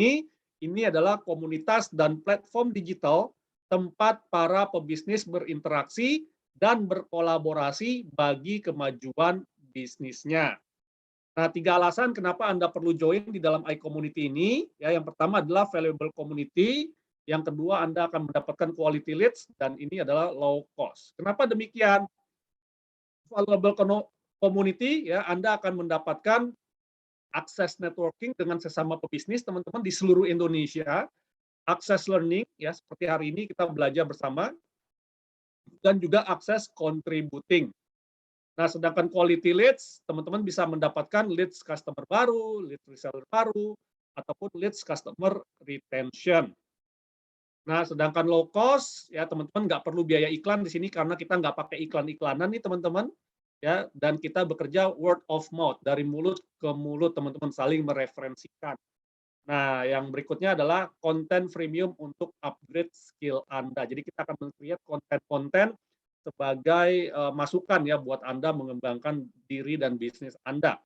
ini adalah komunitas dan platform digital tempat para pebisnis berinteraksi dan berkolaborasi bagi kemajuan bisnisnya. Nah, 3 alasan kenapa Anda perlu join di dalam iCommunity ini. Ya, yang pertama adalah valuable community, yang kedua Anda akan mendapatkan quality leads, dan ini adalah low cost. Kenapa demikian? Valuable community, ya, Anda akan mendapatkan akses networking dengan sesama pebisnis, teman-teman, di seluruh Indonesia, akses learning, ya, seperti hari ini kita belajar bersama, dan juga akses contributing. Nah, sedangkan quality leads, teman-teman bisa mendapatkan leads customer baru, leads reseller baru, ataupun leads customer retention. Nah, sedangkan low cost, ya teman-teman nggak perlu biaya iklan di sini karena kita nggak pakai iklan-iklanan nih teman-teman. ya, dan kita bekerja word of mouth, dari mulut ke mulut, teman-teman saling mereferensikan. Nah, yang berikutnya adalah konten freemium untuk upgrade skill Anda. Jadi kita akan men-create konten-konten sebagai masukan ya buat Anda mengembangkan diri dan bisnis Anda.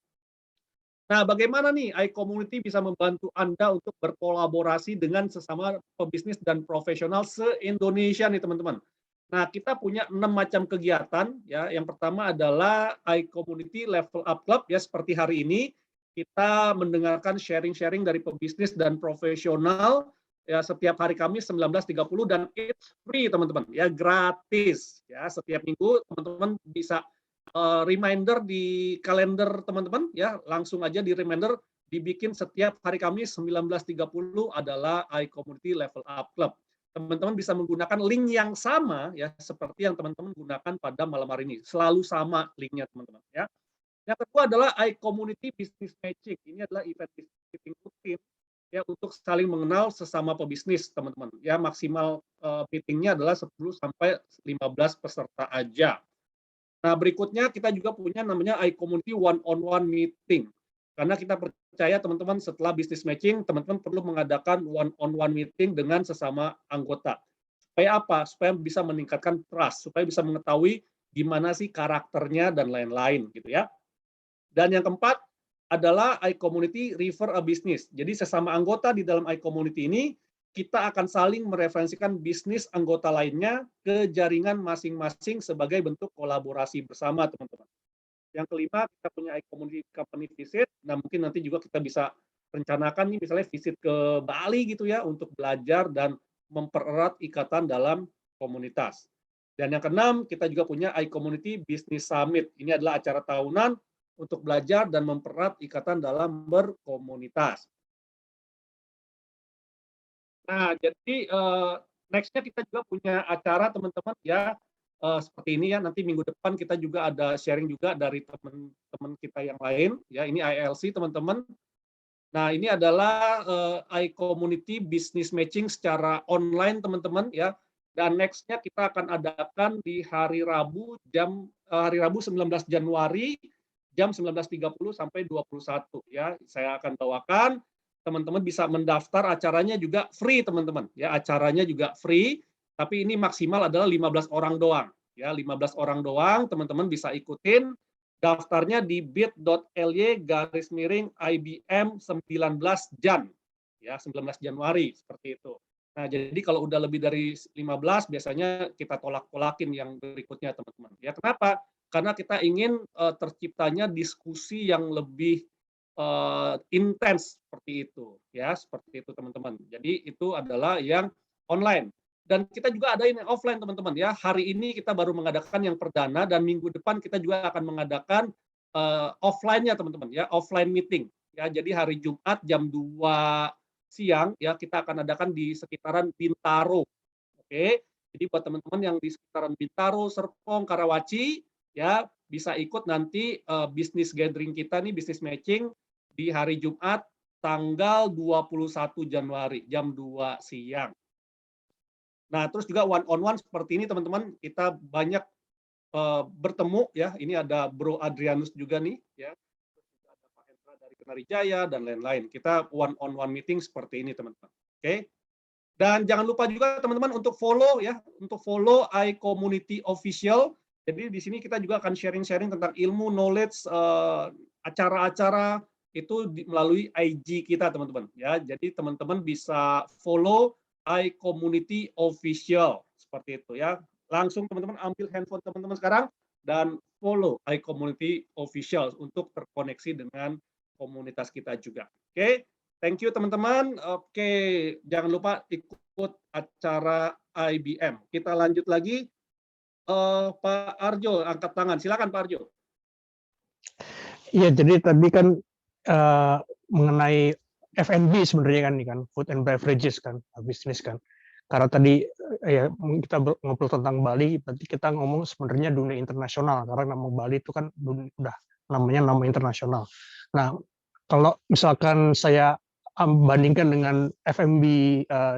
Nah, bagaimana nih iCommunity bisa membantu Anda untuk berkolaborasi dengan sesama pebisnis dan profesional se-Indonesia nih, teman-teman. Nah, kita punya 6 macam kegiatan ya. Yang pertama adalah iCommunity Level Up Club ya, seperti hari ini kita mendengarkan sharing-sharing dari pebisnis dan profesional ya setiap hari Kamis 19.30 dan it's free, teman-teman. Ya, gratis ya. Setiap minggu teman-teman bisa reminder di kalender teman-teman ya, langsung aja di reminder dibikin setiap hari Kamis 19.30 adalah iCommunity Level Up Club. Teman-teman bisa menggunakan link yang sama ya seperti yang teman-teman gunakan pada malam hari ini. Selalu sama linknya, teman-teman ya. Yang kedua adalah iCommunity Business Matching. Ini adalah event meeting rutin ya untuk saling mengenal sesama pebisnis, teman-teman. Ya, maksimal meetingnya adalah 10 sampai 15 peserta aja. Nah, berikutnya kita juga punya namanya iCommunity one-on-one meeting. Karena kita percaya teman-teman setelah business matching, teman-teman perlu mengadakan one-on-one meeting dengan sesama anggota. Supaya apa? Supaya bisa meningkatkan trust, supaya bisa mengetahui gimana sih karakternya dan lain-lain gitu ya. Dan yang keempat adalah iCommunity Refer a Business. Jadi sesama anggota di dalam iCommunity ini kita akan saling mereferensikan bisnis anggota lainnya ke jaringan masing-masing sebagai bentuk kolaborasi bersama, teman-teman. Yang kelima, kita punya iCommunity Company Visit. Nah, mungkin nanti juga kita bisa rencanakan nih misalnya visit ke Bali gitu ya untuk belajar dan mempererat ikatan dalam komunitas. Dan yang keenam, kita juga punya iCommunity Business Summit. Ini adalah acara tahunan untuk belajar dan mempererat ikatan dalam berkomunitas. Nah, jadi next-nya kita juga punya acara teman-teman ya seperti ini ya. Nanti minggu depan kita juga ada sharing juga dari teman-teman kita yang lain ya. Ini ILC teman-teman. Nah, ini adalah iCommunity Business Matching secara online teman-teman ya. Dan next-nya kita akan adakan di hari Rabu 19 Januari jam 19.30 sampai 21 ya. Saya akan bawakan. Teman-teman bisa mendaftar, acaranya juga free teman-teman ya, acaranya juga free, tapi ini maksimal adalah 15 orang doang ya, 15 orang doang, teman-teman bisa ikutin. Daftarnya di bit.ly/IBM 19 Jan ya, 19 Januari seperti itu. Nah, jadi kalau udah lebih dari 15 biasanya kita tolak-tolakin yang berikutnya, teman-teman. Ya, kenapa? Karena kita ingin terciptanya diskusi yang lebih intens seperti itu ya, seperti itu teman-teman. Jadi itu adalah yang online dan kita juga ada yang offline teman-teman ya. Hari ini kita baru mengadakan yang perdana dan minggu depan kita juga akan mengadakan offline-nya teman-teman ya, offline meeting ya. Jadi hari Jumat jam 2 siang ya kita akan adakan di sekitaran Bintaro. Oke. Jadi buat teman-teman yang di sekitaran Bintaro, Serpong, Karawaci ya bisa ikut nanti bisnis gathering kita nih, bisnis matching di hari Jumat tanggal 21 Januari jam 2 siang. Nah, terus juga one on one seperti ini teman-teman, kita banyak bertemu ya. Ini ada Bro Adrianus juga nih ya. Terus juga ada Pak Hendra dari Kenari Jaya dan lain-lain. Kita one on one meeting seperti ini teman-teman. Oke. Dan jangan lupa juga teman-teman untuk follow ya, untuk follow iCommunity Official. Jadi di sini kita juga akan sharing-sharing tentang ilmu, knowledge, acara-acara itu melalui IG kita teman-teman ya. Jadi teman-teman bisa follow iCommunity Official seperti itu ya. Langsung teman-teman ambil handphone teman-teman sekarang dan follow iCommunity Official untuk terkoneksi dengan komunitas kita juga. Oke, thank you teman-teman. Oke, jangan lupa ikut acara IBM. Kita lanjut lagi. Pak Arjo angkat tangan. Silakan Pak Arjo. Iya, jadi tadi kan mengenai F&B sebenarnya kan, food and beverages kan, bisnis kan. Karena tadi ya kita ngobrol tentang Bali, berarti kita ngomong sebenarnya dunia internasional karena nama Bali itu kan udah namanya nama internasional. Nah, kalau misalkan saya bandingkan dengan F&B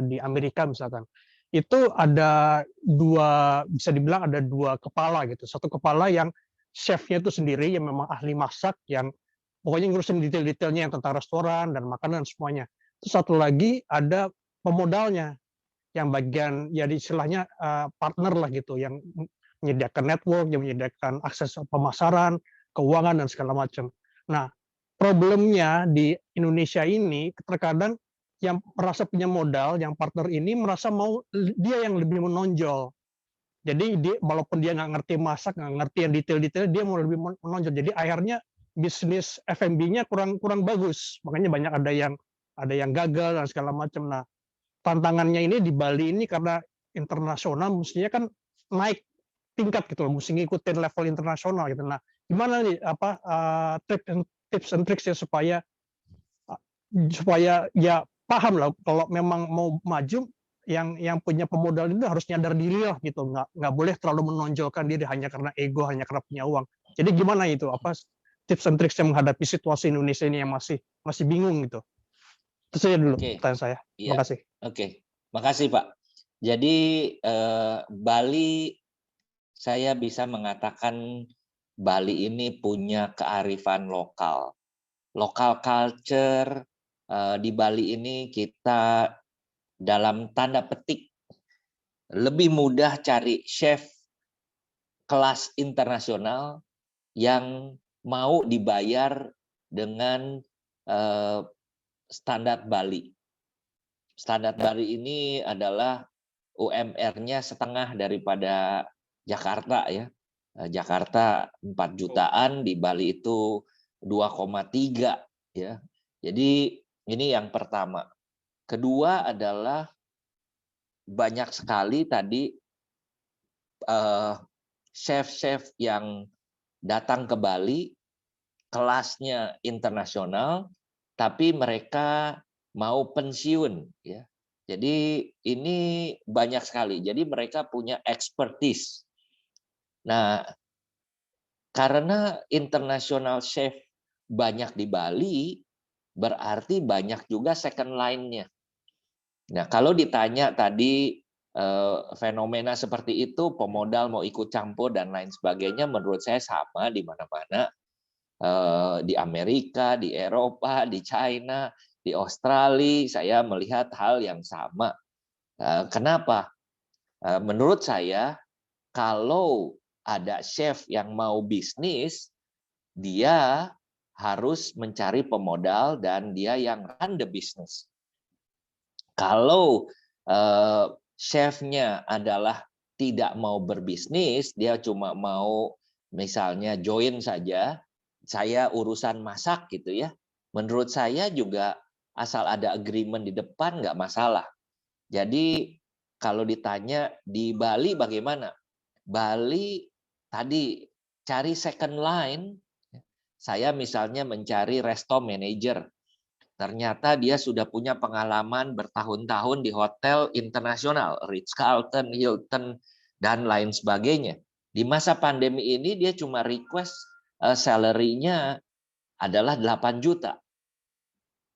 di Amerika misalkan, itu ada bisa dibilang ada dua kepala gitu. Satu kepala yang chefnya itu sendiri yang memang ahli masak, yang pokoknya ngurusin detail-detailnya yang tentang restoran dan makanan semuanya. Terus satu lagi ada pemodalnya, yang bagian ya istilahnya partner lah gitu, yang menyediakan network, yang menyediakan akses pemasaran, keuangan dan segala macam. Nah, problemnya di Indonesia ini terkadang yang merasa punya modal, yang partner ini merasa mau dia yang lebih menonjol. Jadi dia, walaupun dia nggak ngerti masak, nggak ngerti yang detail-detail, dia mau lebih menonjol. Jadi akhirnya bisnis F&B-nya kurang bagus. Makanya banyak ada yang gagal dan segala macam. Nah, tantangannya ini di Bali ini karena internasional mestinya kan naik tingkat gitu loh, mesti ngikutin level internasional gitu. Nah, gimana nih tips and tricks ya supaya ya paham lah kalau memang mau maju, yang punya pemodal itu harus nyadar diri lah gitu, nggak boleh terlalu menonjolkan diri hanya karena ego, hanya karena punya uang. Jadi gimana itu, tips and tricks yang menghadapi situasi Indonesia ini yang masih bingung gitu. Itu saja dulu pertanyaan saya. Terima Iya. kasih. Oke, makasih Pak. Jadi Bali, saya bisa mengatakan Bali ini punya kearifan lokal. Local culture di Bali ini kita dalam tanda petik lebih mudah cari chef kelas internasional yang mau dibayar dengan standar Bali. Standar Bali ini adalah UMR-nya setengah daripada Jakarta ya. Jakarta 4 jutaan, di Bali itu 2,3 ya. Jadi ini yang pertama. Kedua adalah banyak sekali tadi chef-chef yang datang ke Bali kelasnya internasional, tapi mereka mau pensiun ya. Jadi ini banyak sekali. Jadi mereka punya expertise. Nah, karena international chef banyak di Bali, berarti banyak juga second line-nya. Nah, kalau ditanya tadi fenomena seperti itu, pemodal mau ikut campur dan lain sebagainya, menurut saya sama di mana-mana. Di Amerika, di Eropa, di China, di Australia, saya melihat hal yang sama. Kenapa? Menurut saya, kalau ada chef yang mau bisnis, dia harus mencari pemodal dan dia yang run the business. Kalau chefnya adalah tidak mau berbisnis, dia cuma mau misalnya join saja, saya urusan masak gitu ya. Menurut saya juga asal ada agreement di depan nggak masalah. Jadi kalau ditanya di Bali bagaimana? Bali tadi cari second line. Saya misalnya mencari resto manager. Ternyata dia sudah punya pengalaman bertahun-tahun di hotel internasional, Ritz-Carlton, Hilton, dan lain sebagainya. Di masa pandemi ini dia cuma request salary-nya adalah 8 juta.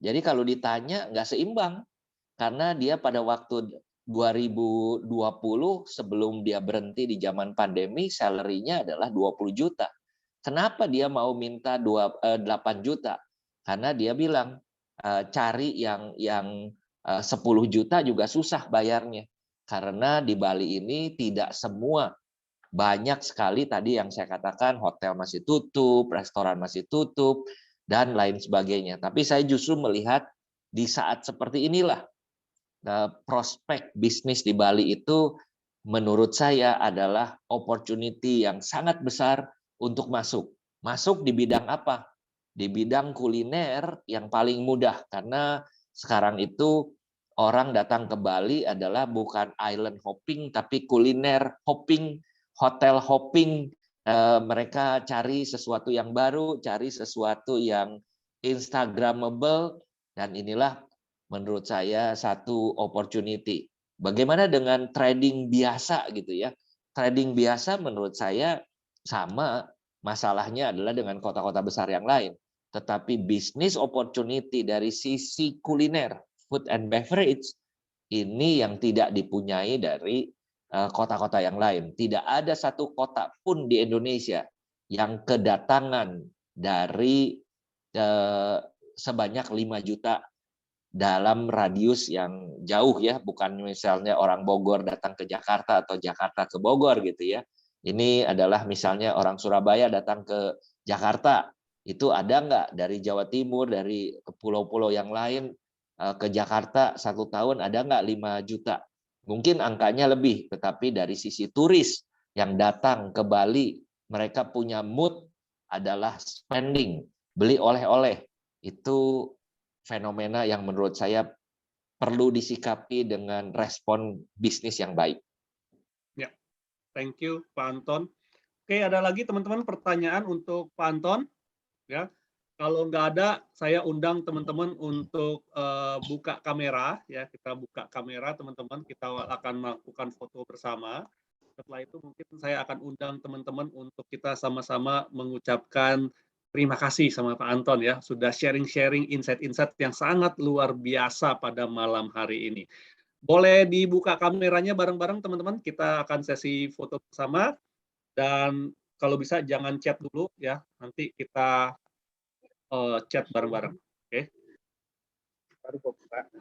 Jadi kalau ditanya nggak seimbang, karena dia pada waktu 2020 sebelum dia berhenti di zaman pandemi, salary-nya adalah 20 juta. Kenapa dia mau minta 8 juta? Karena dia bilang, cari yang 10 juta juga susah bayarnya. Karena di Bali ini tidak semua, banyak sekali tadi yang saya katakan hotel masih tutup, restoran masih tutup, dan lain sebagainya. Tapi saya justru melihat di saat seperti inilah prospek bisnis di Bali itu menurut saya adalah opportunity yang sangat besar untuk masuk. Masuk di bidang apa? Di bidang kuliner yang paling mudah, karena sekarang itu orang datang ke Bali adalah bukan island hopping tapi kuliner hopping, hotel hopping. Mereka cari sesuatu yang baru, cari sesuatu yang instagramable, dan inilah menurut saya satu opportunity. Bagaimana dengan trading biasa gitu ya? Trading biasa menurut saya sama, masalahnya adalah dengan kota-kota besar yang lain. Tetapi bisnis opportunity dari sisi kuliner, food and beverage, ini yang tidak dipunyai dari kota-kota yang lain. Tidak ada satu kota pun di Indonesia yang kedatangan dari sebanyak 5 juta dalam radius yang jauh ya, bukan misalnya orang Bogor datang ke Jakarta atau Jakarta ke Bogor gitu ya. Ini adalah misalnya orang Surabaya datang ke Jakarta, itu ada nggak dari Jawa Timur, dari pulau-pulau yang lain ke Jakarta 1 tahun ada nggak 5 juta? Mungkin angkanya lebih, tetapi dari sisi turis yang datang ke Bali, mereka punya mood adalah spending, beli oleh-oleh. Itu fenomena yang menurut saya perlu disikapi dengan respon bisnis yang baik. Ya, thank you Pak Anton. Oke, ada lagi teman-teman pertanyaan untuk Pak Anton? Ya, kalau nggak ada, saya undang teman-teman untuk buka kamera. Ya, kita buka kamera teman-teman. Kita akan melakukan foto bersama. Setelah itu mungkin saya akan undang teman-teman untuk kita sama-sama mengucapkan terima kasih sama Pak Anton ya, sudah sharing-sharing insight-insight yang sangat luar biasa pada malam hari ini. Boleh dibuka kameranya bareng-bareng teman-teman, kita akan sesi foto bersama, dan kalau bisa jangan chat dulu ya, nanti kita chat bareng-bareng.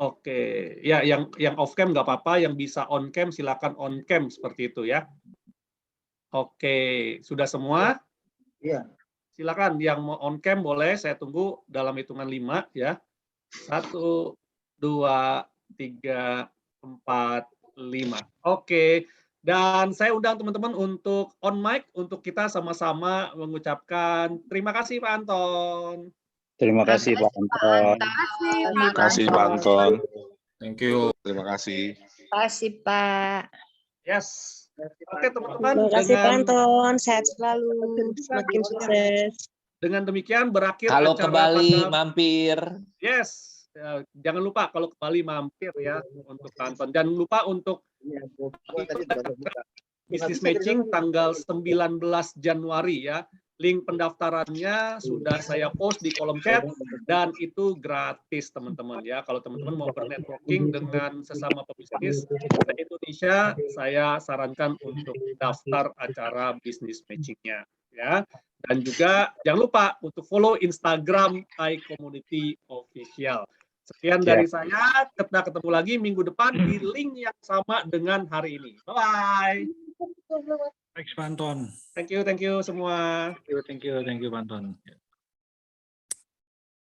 Oke, ya yang off cam nggak apa-apa, yang bisa on cam silakan on cam seperti itu ya. Oke, sudah semua? Iya. Silakan yang mau on cam boleh, saya tunggu dalam hitungan 5 ya. 1, 2, 3, 4, 5. Oke. Dan saya undang teman-teman untuk on mic untuk kita sama-sama mengucapkan terima kasih Pak Anton. Terima kasih Pak Anton. Terima kasih Pak Anton. Thank you. Terima kasih. Terima kasih Pak. Yes. Oke teman-teman, Terima kasih Pak Anton, sehat selalu, semakin sukses. Dengan demikian berakhir Kalau ke acara Bali pada... mampir. Yes, jangan lupa kalau ke Bali mampir ya untuk Pak Anton. Jangan lupa untuk business matching tanggal 19 Januari ya. Link pendaftarannya sudah saya post di kolom chat dan itu gratis teman-teman ya. Kalau teman-teman mau bernetworking dengan sesama pebisnis di Indonesia, saya sarankan untuk daftar acara business matchingnya ya. Dan juga jangan lupa untuk follow Instagram iCommunity Official. Sekian dari saya, kita ketemu lagi minggu depan di link yang sama dengan hari ini. Bye-bye. Thanks, Pak Anton. Thank you semua. Thank you, Pak Anton.